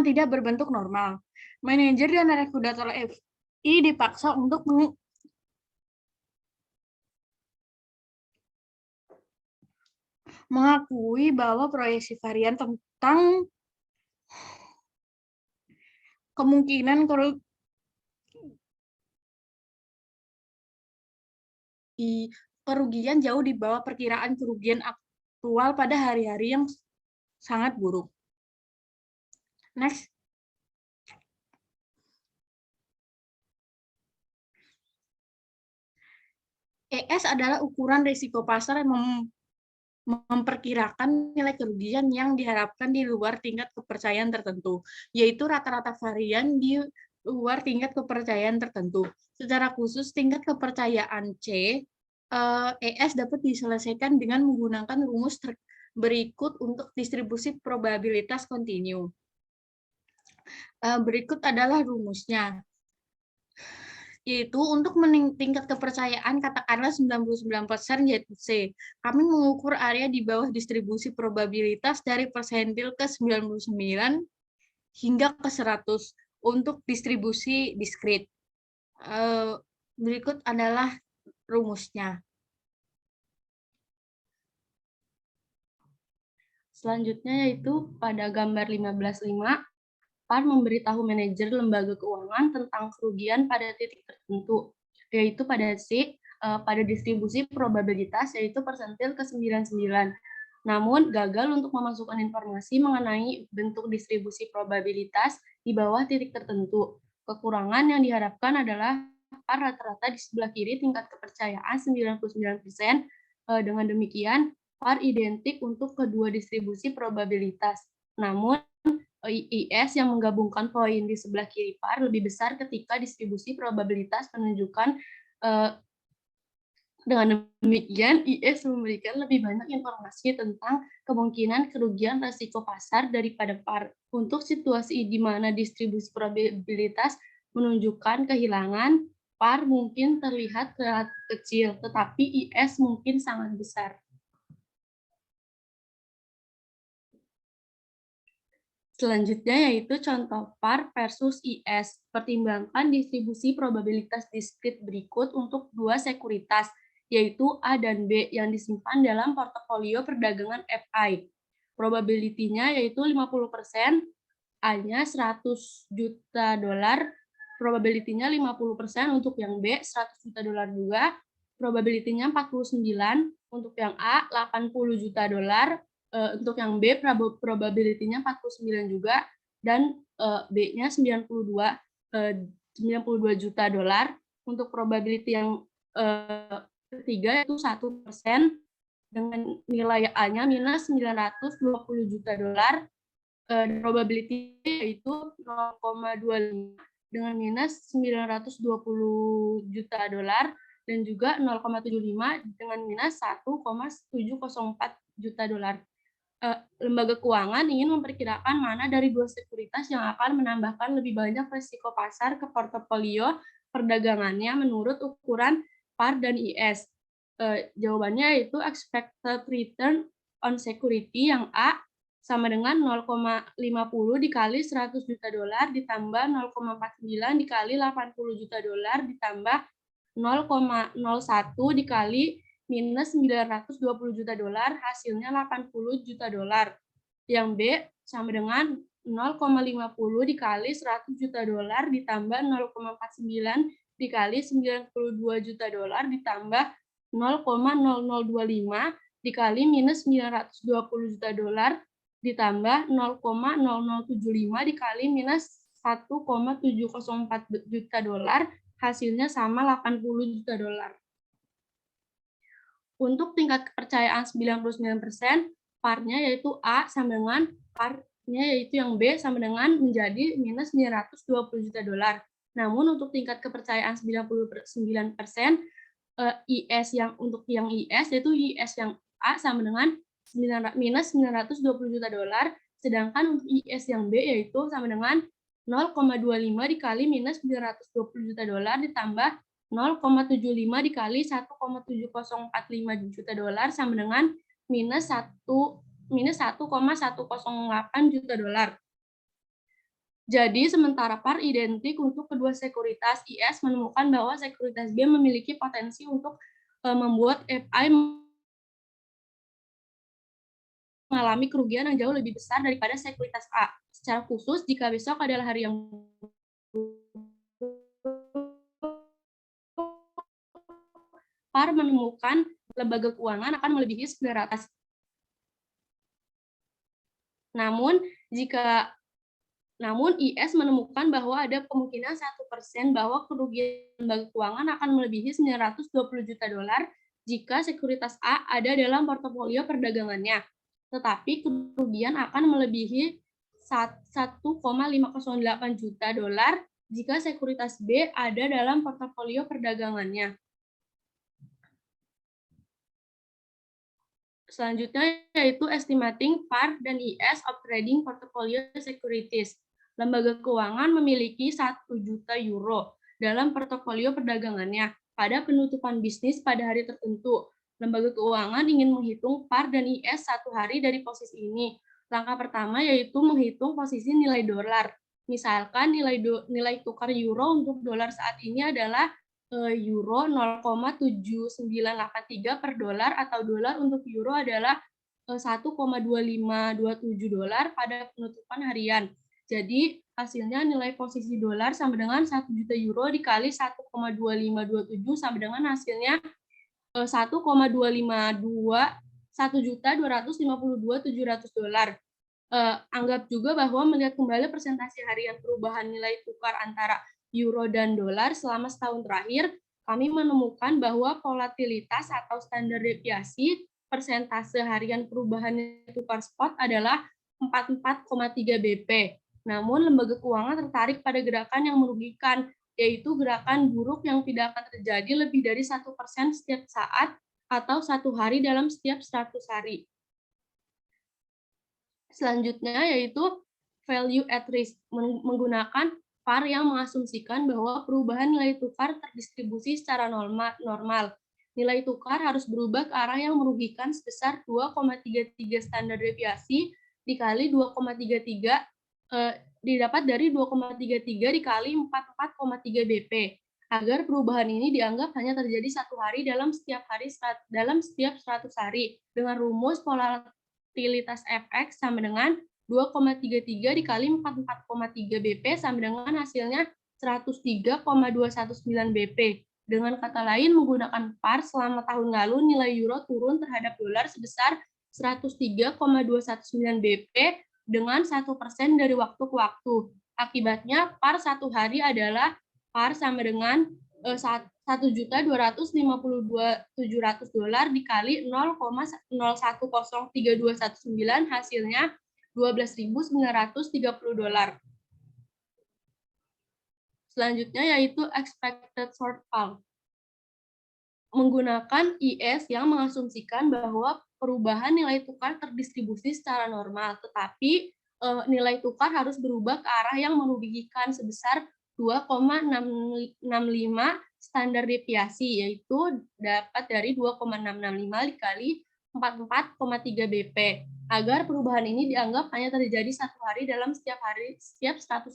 tidak berbentuk normal. Manajer dan regulator FI dipaksa untuk mengakui bahwa proyeksi varian tentang kemungkinan kerugian jauh di bawah perkiraan kerugian aktual pada hari-hari yang sangat buruk. Next. ES adalah ukuran risiko pasar yang memperkirakan nilai kerugian yang diharapkan di luar tingkat kepercayaan tertentu, yaitu rata-rata varian di luar tingkat kepercayaan tertentu. Secara khusus, tingkat kepercayaan C, ES dapat diselesaikan dengan menggunakan rumus berikut untuk distribusi probabilitas kontinu. Berikut adalah rumusnya, yaitu untuk tingkat kepercayaan katakanlah 99% yaitu C. Kami mengukur area di bawah distribusi probabilitas dari persentil ke 99 hingga ke 100 untuk distribusi diskrit. Berikut adalah rumusnya. Selanjutnya yaitu pada gambar 15.5, PAR memberitahu manajer lembaga keuangan tentang kerugian pada titik tertentu, yaitu pada C, pada distribusi probabilitas, yaitu persentil ke 99. Namun, gagal untuk memasukkan informasi mengenai bentuk distribusi probabilitas di bawah titik tertentu. Kekurangan yang diharapkan adalah PAR rata-rata di sebelah kiri tingkat kepercayaan 99%. Dengan demikian, PAR identik untuk kedua distribusi probabilitas. Namun, IS yang menggabungkan poin di sebelah kiri PAR lebih besar ketika distribusi probabilitas menunjukkan dengan demikian IS memberikan lebih banyak informasi tentang kemungkinan kerugian resiko pasar daripada PAR. Untuk situasi di mana distribusi probabilitas menunjukkan kehilangan, PAR mungkin terlihat relatif kecil, tetapi IS mungkin sangat besar. Selanjutnya yaitu contoh PAR versus IS. Pertimbangkan distribusi probabilitas diskrit berikut untuk dua sekuritas, yaitu A dan B yang disimpan dalam portofolio perdagangan FI. Probability-nya yaitu 50%, A-nya 100 juta dolar, probability-nya 50% untuk yang B, 100 juta dolar juga, probability-nya 49, untuk yang A 80 juta dolar, untuk yang B probability-nya 49 juga, dan B-nya 92 juta dolar. Untuk probability yang ketiga yaitu 1% dengan nilai A-nya minus 920 juta dolar. Probability yaitu 0,25 dengan minus 920 juta dolar, dan juga 0,75 dengan minus 1,704 juta dolar. Lembaga keuangan ingin memperkirakan mana dari dua sekuritas yang akan menambahkan lebih banyak risiko pasar ke portofolio perdagangannya menurut ukuran PAR dan IS. Jawabannya yaitu expected return on security yang A sama dengan 0,50 dikali 100 juta dolar ditambah 0,49 dikali 80 juta dolar ditambah 0,01 dikali minus 920 juta dolar, hasilnya 80 juta dolar. Yang B sama dengan 0,50 dikali 100 juta dolar ditambah 0,49 dikali 92 juta dolar ditambah 0,0025 dikali minus 920 juta dolar ditambah 0,0075 dikali minus 1,704 juta dolar, hasilnya sama 80 juta dolar. Untuk tingkat kepercayaan 99%, PAR-nya yaitu A sama dengan PAR-nya yaitu yang B sama dengan menjadi minus 920 juta dolar. Namun untuk tingkat kepercayaan 99%, IS yang untuk yang IS yaitu IS yang A sama dengan minus 920 juta dolar, sedangkan untuk IS yang B yaitu sama dengan 0,25 dikali minus 920 juta dolar ditambah 0,75 dikali 1,7045 juta dolar sama dengan minus 1,108 juta dolar. Jadi, sementara PAR identik untuk kedua sekuritas, IS menemukan bahwa sekuritas B memiliki potensi untuk membuat FI mengalami kerugian yang jauh lebih besar daripada sekuritas A. Secara khusus, jika besok adalah hari yang PAR menemukan lembaga keuangan akan melebihi 900. Namun IS menemukan bahwa ada kemungkinan 1% bahwa kerugian lembaga keuangan akan melebihi 920 juta dolar jika sekuritas A ada dalam portofolio perdagangannya. Tetapi kerugian akan melebihi 1,508 juta dolar jika sekuritas B ada dalam portofolio perdagangannya. Selanjutnya yaitu estimating PAR dan IS of trading portfolio securities. Lembaga keuangan memiliki 1 juta euro dalam portofolio perdagangannya pada penutupan bisnis pada hari tertentu. Lembaga keuangan ingin menghitung PAR dan IS satu hari dari posisi ini. Langkah pertama yaitu menghitung posisi nilai dolar. Misalkan nilai tukar euro untuk dolar saat ini adalah euro 0,7983 per dolar, atau dolar untuk euro adalah 1,2527 dolar pada penutupan harian. Jadi hasilnya nilai posisi dolar sama dengan 1 juta euro dikali 1,2527 sama dengan hasilnya 1,252.1.252.700 dolar. Anggap juga bahwa melihat kembali persentase harian perubahan nilai tukar antara euro dan dolar selama setahun terakhir, kami menemukan bahwa volatilitas atau standar deviasi persentase harian perubahan nilai tukar spot adalah 44,3 BP. Namun lembaga keuangan tertarik pada gerakan yang merugikan, yaitu gerakan buruk yang tidak akan terjadi lebih dari 1% setiap saat atau 1 hari dalam setiap 100 hari. Selanjutnya yaitu value at risk, menggunakan PAR yang mengasumsikan bahwa perubahan nilai tukar terdistribusi secara normal. Nilai tukar harus berubah ke arah yang merugikan sebesar 2,33 standar deviasi dikali 2,33 didapat dari 2,33 dikali 44,3 BP. Agar perubahan ini dianggap hanya terjadi satu hari dalam setiap 100 hari dengan rumus volatilitas Fx sama dengan 2,33 dikali 44,3 BP sama dengan hasilnya 103,219 BP. Dengan kata lain, menggunakan PAR selama tahun lalu nilai euro turun terhadap dolar sebesar 103,219 BP dengan 1% dari waktu ke waktu. Akibatnya, PAR satu hari adalah PAR sama dengan 1.252.700 dolar dikali 0,010319 hasilnya 12.930 dolar. Selanjutnya yaitu expected shortfall. Menggunakan IS yang mengasumsikan bahwa perubahan nilai tukar terdistribusi secara normal, tetapi nilai tukar harus berubah ke arah yang merugikan sebesar 2,665 standar deviasi, yaitu dapat dari 2,665 dikali 44,3 BP. Agar perubahan ini dianggap hanya terjadi satu hari dalam setiap 100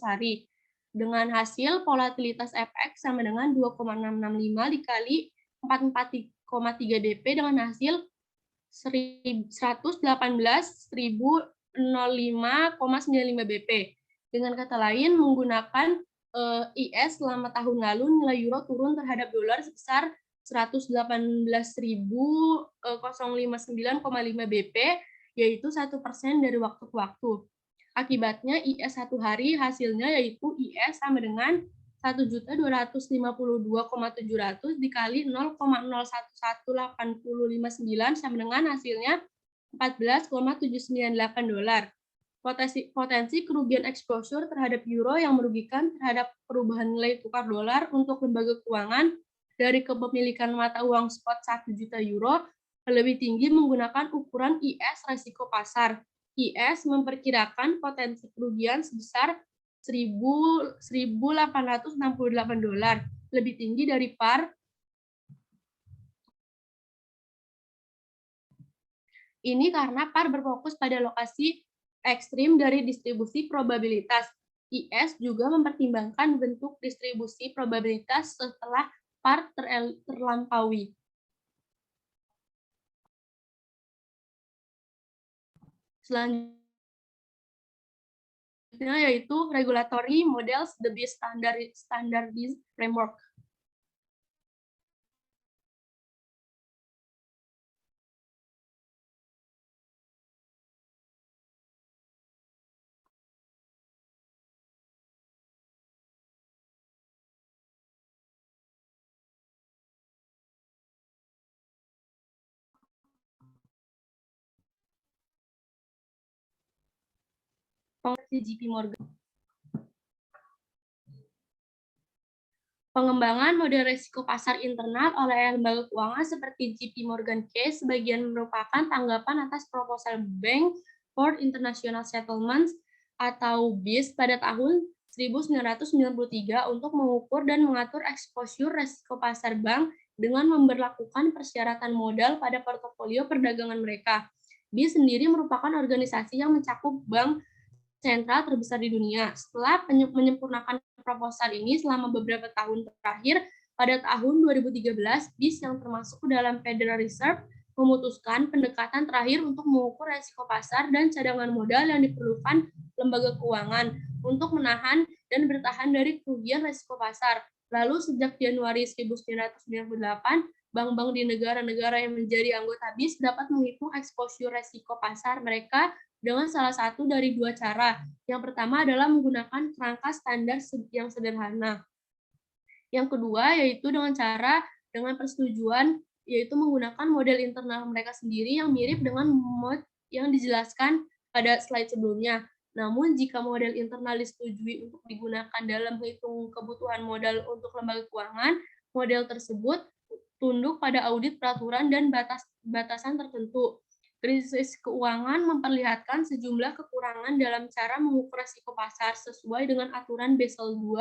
hari. Dengan hasil volatilitas Fx sama dengan 2,665 dikali 44,3 BP dengan hasil 118.005,95 BP. Dengan kata lain, menggunakan IS selama tahun lalu nilai euro turun terhadap dolar sebesar 118.059,5 BP, yaitu 1% dari waktu ke waktu. Akibatnya IS satu hari hasilnya yaitu IS sama dengan 1.252.700 dikali 0,011859 sama dengan hasilnya 14,798 dolar. Potensi kerugian exposure terhadap euro yang merugikan terhadap perubahan nilai tukar dolar untuk lembaga keuangan dari kepemilikan mata uang spot 1 juta euro lebih tinggi menggunakan ukuran IS resiko pasar. IS memperkirakan potensi kerugian sebesar 1.868 dolar, lebih tinggi dari PAR. Ini karena PAR berfokus pada lokasi ekstrim dari distribusi probabilitas. IS juga mempertimbangkan bentuk distribusi probabilitas setelah PAR terlampaui. Selanjutnya yaitu regulatory models, the BIS standardized framework. JP Morgan. Pengembangan model risiko pasar internal oleh lembaga keuangan seperti JP Morgan Chase sebagian merupakan tanggapan atas proposal Bank for International Settlements atau BIS pada tahun 1993 untuk mengukur dan mengatur exposure risiko pasar bank dengan memberlakukan persyaratan modal pada portofolio perdagangan mereka. BIS sendiri merupakan organisasi yang mencakup bank sentral terbesar di dunia. Setelah menyempurnakan proposal ini selama beberapa tahun terakhir, pada tahun 2013, BIS yang termasuk dalam Federal Reserve memutuskan pendekatan terakhir untuk mengukur risiko pasar dan cadangan modal yang diperlukan lembaga keuangan untuk menahan dan bertahan dari kerugian risiko pasar. Lalu sejak Januari 1998, bank-bank di negara-negara yang menjadi anggota BIS dapat menghitung exposure risiko pasar mereka dengan salah satu dari dua cara. Yang pertama adalah menggunakan kerangka standar yang sederhana. Yang kedua yaitu dengan persetujuan, yaitu menggunakan model internal mereka sendiri yang mirip dengan mod yang dijelaskan pada slide sebelumnya. Namun jika model internal disetujui untuk digunakan dalam menghitung kebutuhan modal untuk lembaga keuangan, model tersebut tunduk pada audit peraturan dan batasan tertentu. Krisis keuangan memperlihatkan sejumlah kekurangan dalam cara mengukur risiko pasar sesuai dengan aturan Basel II,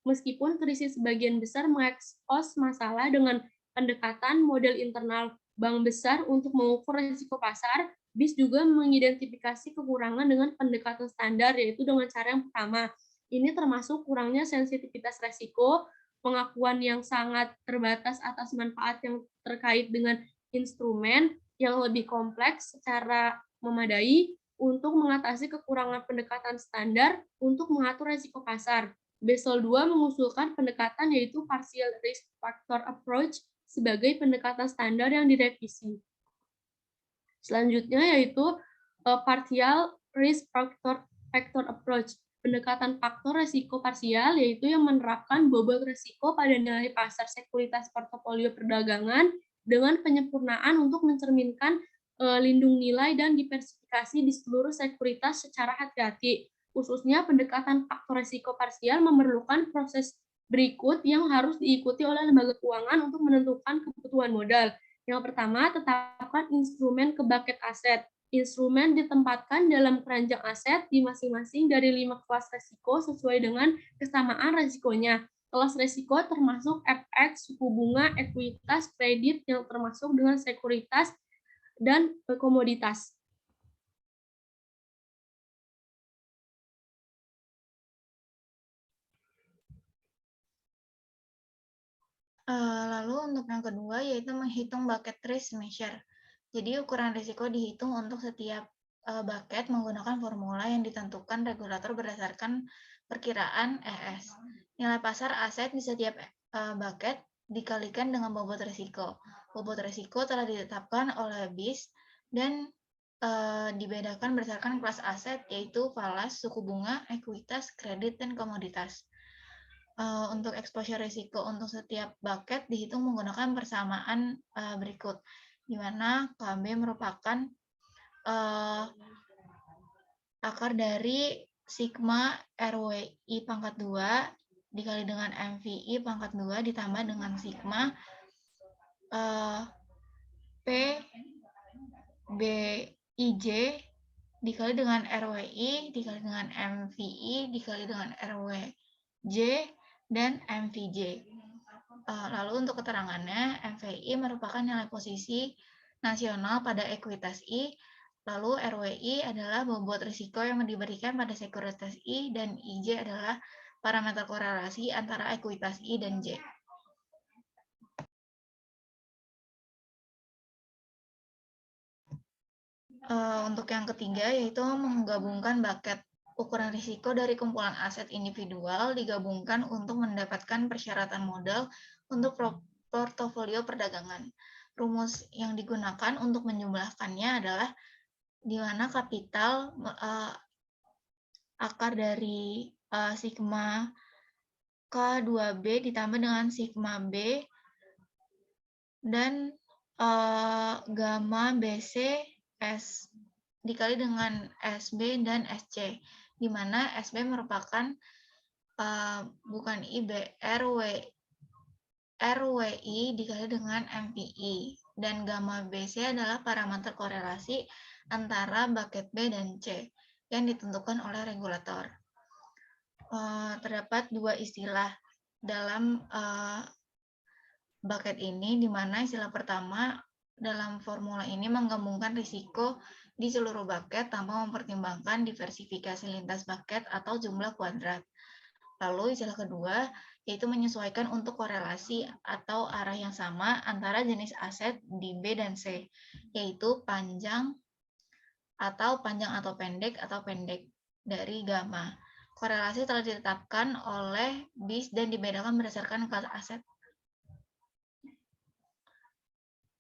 meskipun krisis sebagian besar mengekspos masalah dengan pendekatan model internal bank besar untuk mengukur risiko pasar. BIS juga mengidentifikasi kekurangan dengan pendekatan standar, yaitu dengan cara yang pertama. Ini termasuk kurangnya sensitivitas risiko, pengakuan yang sangat terbatas atas manfaat yang terkait dengan instrumen, yang lebih kompleks secara memadai untuk mengatasi kekurangan pendekatan standar untuk mengatur risiko pasar. Basel II mengusulkan pendekatan yaitu partial risk factor approach sebagai pendekatan standar yang direvisi. Selanjutnya yaitu partial risk factor approach. Pendekatan faktor risiko parsial yaitu yang menerapkan bobot risiko pada nilai pasar sekuritas portofolio perdagangan dengan penyempurnaan untuk mencerminkan lindung nilai dan diversifikasi di seluruh sekuritas secara hati-hati. Khususnya pendekatan faktor risiko parsial memerlukan proses berikut yang harus diikuti oleh lembaga keuangan untuk menentukan kebutuhan modal. Yang pertama, tetapkan instrumen ke bucket aset. Instrumen ditempatkan dalam keranjang aset di masing-masing dari 5 kelas risiko sesuai dengan kesamaan risikonya. Kelas risiko termasuk FX, suku bunga, ekuitas, kredit yang termasuk dengan sekuritas, dan komoditas. Lalu untuk yang kedua yaitu menghitung bucket risk measure. Jadi ukuran risiko dihitung untuk setiap bucket menggunakan formula yang ditentukan regulator berdasarkan perkiraan ES. Nilai pasar aset di setiap bucket dikalikan dengan bobot risiko. Bobot risiko telah ditetapkan oleh BIS dan dibedakan berdasarkan kelas aset yaitu falas, suku bunga, ekuitas, kredit, dan komoditas. Untuk exposure risiko untuk setiap bucket dihitung menggunakan persamaan berikut, di mana KB merupakan akar dari sigma RWI pangkat 2 dikali dengan MVI pangkat 2 ditambah dengan sigma PBIJ dikali dengan RWI dikali dengan MVI dikali dengan RWJ dan MVJ. Lalu untuk keterangannya, MVI merupakan nilai posisi nasional pada ekuitas I, lalu RWI adalah bobot risiko yang diberikan pada sekuritas I, dan IJ adalah parameter korelasi antara ekuitas I dan J. Untuk yang ketiga yaitu menggabungkan bucket. Ukuran risiko dari kumpulan aset individual digabungkan untuk mendapatkan persyaratan modal untuk portofolio perdagangan. Rumus yang digunakan untuk menjumlahkannya adalah di mana kapital akar dari sigma K2B ditambah dengan sigma B dan gamma BC S dikali dengan SB dan SC, di mana SB merupakan bukan IB, RWI dikali dengan MVI, dan gamma BC adalah parameter korelasi antara bucket B dan C yang ditentukan oleh regulator. Terdapat dua istilah dalam bucket ini, di mana istilah pertama dalam formula ini menggabungkan risiko di seluruh bucket tanpa mempertimbangkan diversifikasi lintas bucket atau jumlah kuadrat. Lalu istilah kedua yaitu menyesuaikan untuk korelasi atau arah yang sama antara jenis aset di B dan C, yaitu panjang atau pendek dari gamma. Korelasi telah ditetapkan oleh BIS dan dibedakan berdasarkan kelas aset.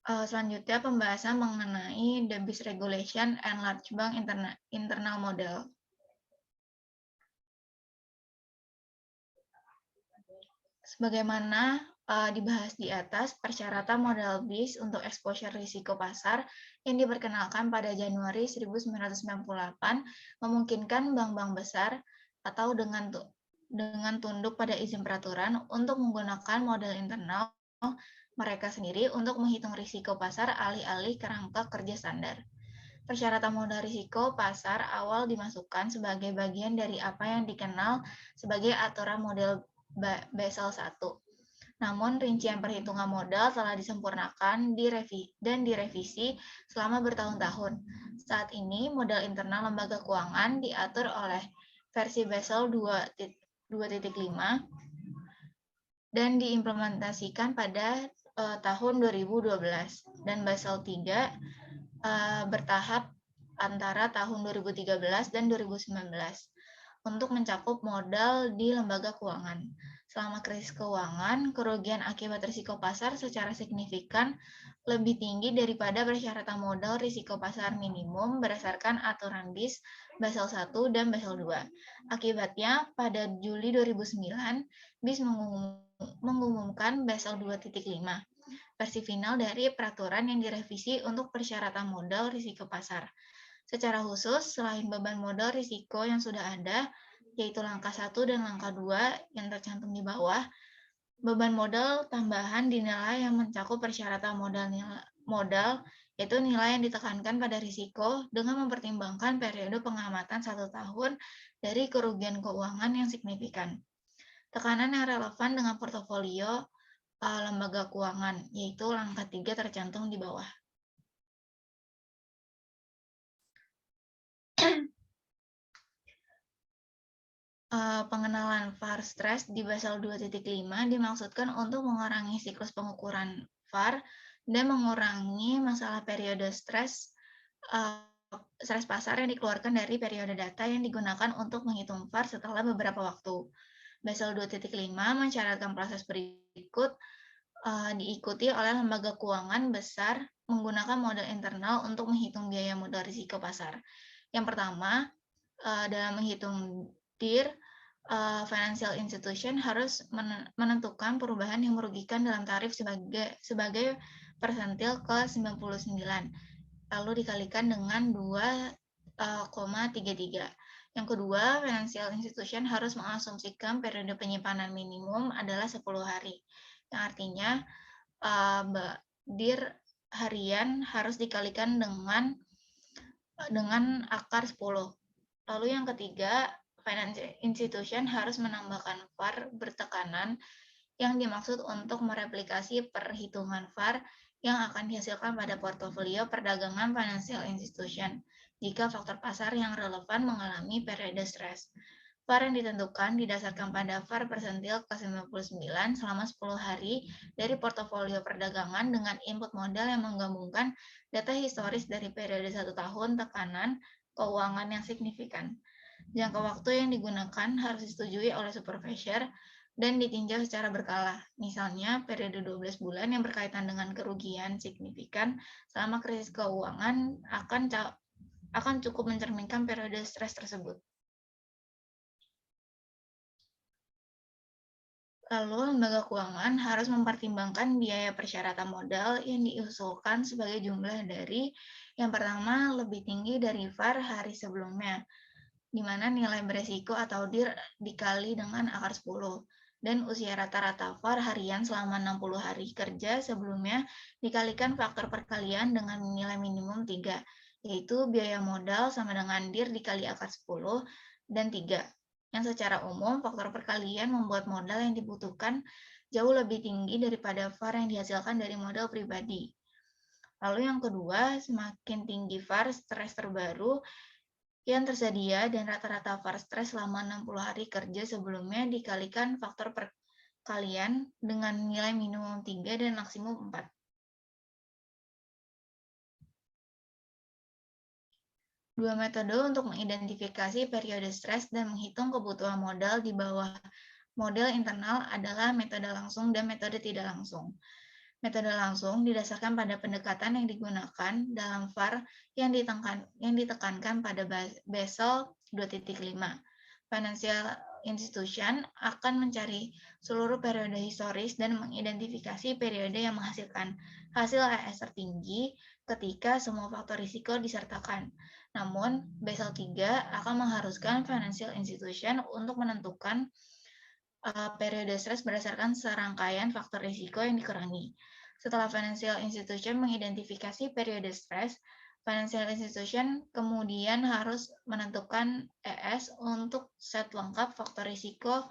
Selanjutnya pembahasan mengenai the BIS regulation and large bank internal model. Sebagaimana dibahas di atas, persyaratan model BIS untuk exposure risiko pasar yang diperkenalkan pada Januari 1998 memungkinkan bank-bank besar atau dengan tunduk pada izin peraturan untuk menggunakan model internal mereka sendiri untuk menghitung risiko pasar alih-alih kerangka kerja standar. persyaratan modal risiko pasar awal dimasukkan sebagai bagian dari apa yang dikenal sebagai aturan model Basel I. Namun, rincian perhitungan modal telah disempurnakan dan direvisi selama bertahun-tahun. Saat ini, modal internal lembaga keuangan diatur oleh versi Basel 2.5 dan diimplementasikan pada tahun 2012. Dan Basel III bertahap antara tahun 2013 dan 2019 untuk mencakup modal di lembaga keuangan. Selama krisis keuangan, kerugian akibat risiko pasar secara signifikan lebih tinggi daripada persyaratan modal risiko pasar minimum berdasarkan aturan BIS Basel I dan Basel II. Akibatnya, pada Juli 2009, BIS mengumumkan Basel 2.5, versi final dari peraturan yang direvisi untuk persyaratan modal risiko pasar. Secara khusus, selain beban modal risiko yang sudah ada, yaitu langkah 1 dan langkah 2 yang tercantum di bawah, beban modal tambahan dinilai yang mencakup persyaratan modal, yaitu nilai yang ditekankan pada risiko dengan mempertimbangkan periode pengamatan 1 tahun dari kerugian keuangan yang signifikan. Tekanan yang relevan dengan portofolio lembaga keuangan, yaitu langkah 3 tercantum di bawah. Pengenalan VaR stress di Basel 2.5 dimaksudkan untuk mengurangi siklus pengukuran VaR dan mengurangi masalah periode stres pasar yang dikeluarkan dari periode data yang digunakan untuk menghitung VaR setelah beberapa waktu. Basel 2.5 mensyaratkan proses berikut diikuti oleh lembaga keuangan besar menggunakan model internal untuk menghitung biaya modal risiko pasar. Yang pertama, dalam menghitung DIR, financial institution harus menentukan perubahan yang merugikan dalam tarif sebagai persentil ke 99, lalu dikalikan dengan 2,33. Yang kedua, financial institution harus mengasumsikan periode penyimpanan minimum adalah 10 hari, yang artinya DIR harian harus dikalikan dengan akar 10. Lalu yang ketiga, financial institution harus menambahkan VaR bertekanan yang dimaksud untuk mereplikasi perhitungan VaR yang akan dihasilkan pada portofolio perdagangan financial institution jika faktor pasar yang relevan mengalami periode stres. VaR yang ditentukan didasarkan pada VaR persentil ke-99 selama 10 hari dari portofolio perdagangan dengan input modal yang menggabungkan data historis dari periode 1 tahun tekanan keuangan yang signifikan. Jangka waktu yang digunakan harus disetujui oleh supervisor dan ditinjau secara berkala. Misalnya, periode 12 bulan yang berkaitan dengan kerugian signifikan selama krisis keuangan akan cukup mencerminkan periode stres tersebut. Lalu, lembaga keuangan harus mempertimbangkan biaya persyaratan modal yang diusulkan sebagai jumlah dari yang pertama lebih tinggi dari VaR hari sebelumnya, di mana nilai beresiko atau DIR dikali dengan akar 10, dan usia rata-rata VaR harian selama 60 hari kerja sebelumnya dikalikan faktor perkalian dengan nilai minimum 3, yaitu biaya modal sama dengan DIR dikali akar 10 dan 3. Yang secara umum, faktor perkalian membuat modal yang dibutuhkan jauh lebih tinggi daripada VaR yang dihasilkan dari modal pribadi. Lalu yang kedua, semakin tinggi VaR stres terbaru yang tersedia dan rata-rata VaR stres selama 60 hari kerja sebelumnya dikalikan faktor perkalian dengan nilai minimum 3 dan maksimum 4. Dua metode untuk mengidentifikasi periode stres dan menghitung kebutuhan modal di bawah model internal adalah metode langsung dan metode tidak langsung. Metode langsung didasarkan pada pendekatan yang digunakan dalam VaR yang ditekankan pada Basel 2.5. Financial institution akan mencari seluruh periode historis dan mengidentifikasi periode yang menghasilkan hasil AS tertinggi ketika semua faktor risiko disertakan. Namun, Basel III akan mengharuskan financial institution untuk menentukan periode stres berdasarkan serangkaian faktor risiko yang dikurangi. Setelah financial institution mengidentifikasi periode stres, Financial institution kemudian harus menentukan ES untuk set lengkap faktor risiko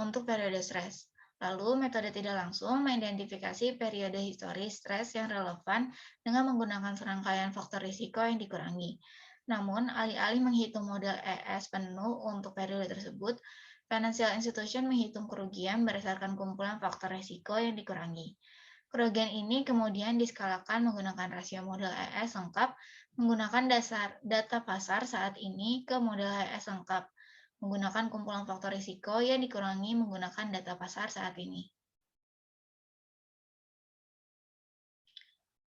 untuk periode stres. Lalu metode tidak langsung mengidentifikasi periode historis stres yang relevan dengan menggunakan serangkaian faktor risiko yang dikurangi. Namun, alih-alih menghitung model ES penuh untuk periode tersebut, financial institution menghitung kerugian berdasarkan kumpulan faktor risiko yang dikurangi. Kerugian ini kemudian diskalakan menggunakan rasio model ES lengkap, menggunakan data pasar saat ini ke model ES lengkap, menggunakan kumpulan faktor risiko yang dikurangi menggunakan data pasar saat ini.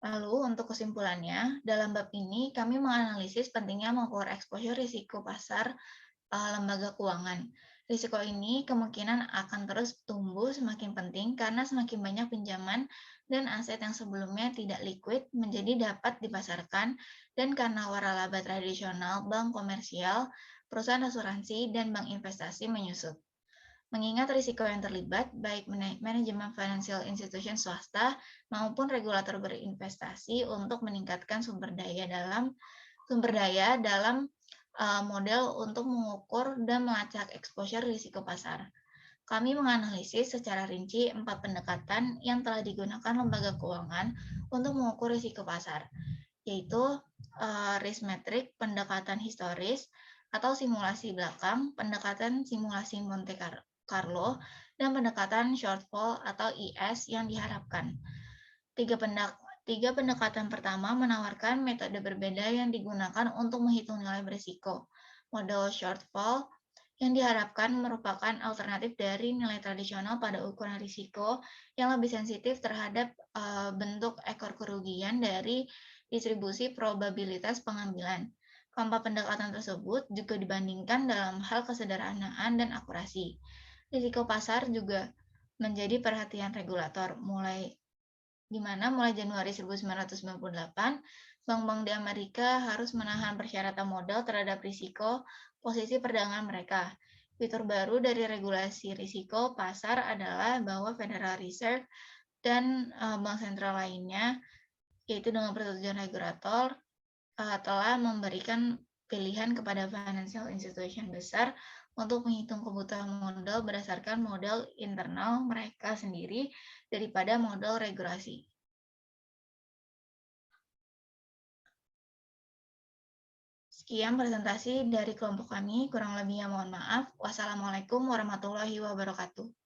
Lalu untuk kesimpulannya, dalam bab ini kami menganalisis pentingnya mengukur exposure risiko pasar lembaga keuangan. Risiko ini kemungkinan akan terus tumbuh semakin penting karena semakin banyak pinjaman dan aset yang sebelumnya tidak liquid menjadi dapat dipasarkan, dan karena waralaba tradisional, bank komersial, perusahaan asuransi, dan bank investasi menyusut. Mengingat risiko yang terlibat, baik manajemen financial institution swasta maupun regulator berinvestasi untuk meningkatkan sumber daya dalam model untuk mengukur dan melacak exposure risiko pasar. Kami menganalisis secara rinci 4 pendekatan yang telah digunakan lembaga keuangan untuk mengukur risiko pasar, yaitu risk metric, pendekatan historis atau simulasi belakang, pendekatan simulasi Monte Carlo, dan pendekatan shortfall atau IS yang diharapkan. Tiga pendekatan pertama menawarkan metode berbeda yang digunakan untuk menghitung nilai berisiko. Model shortfall yang diharapkan merupakan alternatif dari nilai tradisional pada ukuran risiko yang lebih sensitif terhadap bentuk ekor kerugian dari distribusi probabilitas pengambilan. Keempat pendekatan tersebut juga dibandingkan dalam hal kesederhanaan dan akurasi. Risiko pasar juga menjadi perhatian regulator, di mana mulai Januari 1998, bank-bank di Amerika harus menahan persyaratan modal terhadap risiko posisi perdagangan mereka. Fitur baru dari regulasi risiko pasar adalah bahwa Federal Reserve dan bank sentral lainnya, yaitu dengan persetujuan regulator, telah memberikan pilihan kepada financial institution besar untuk menghitung kebutuhan modal berdasarkan model internal mereka sendiri daripada model regulasi. Sekian presentasi dari kelompok kami, kurang lebihnya mohon maaf. Wassalamualaikum warahmatullahi wabarakatuh.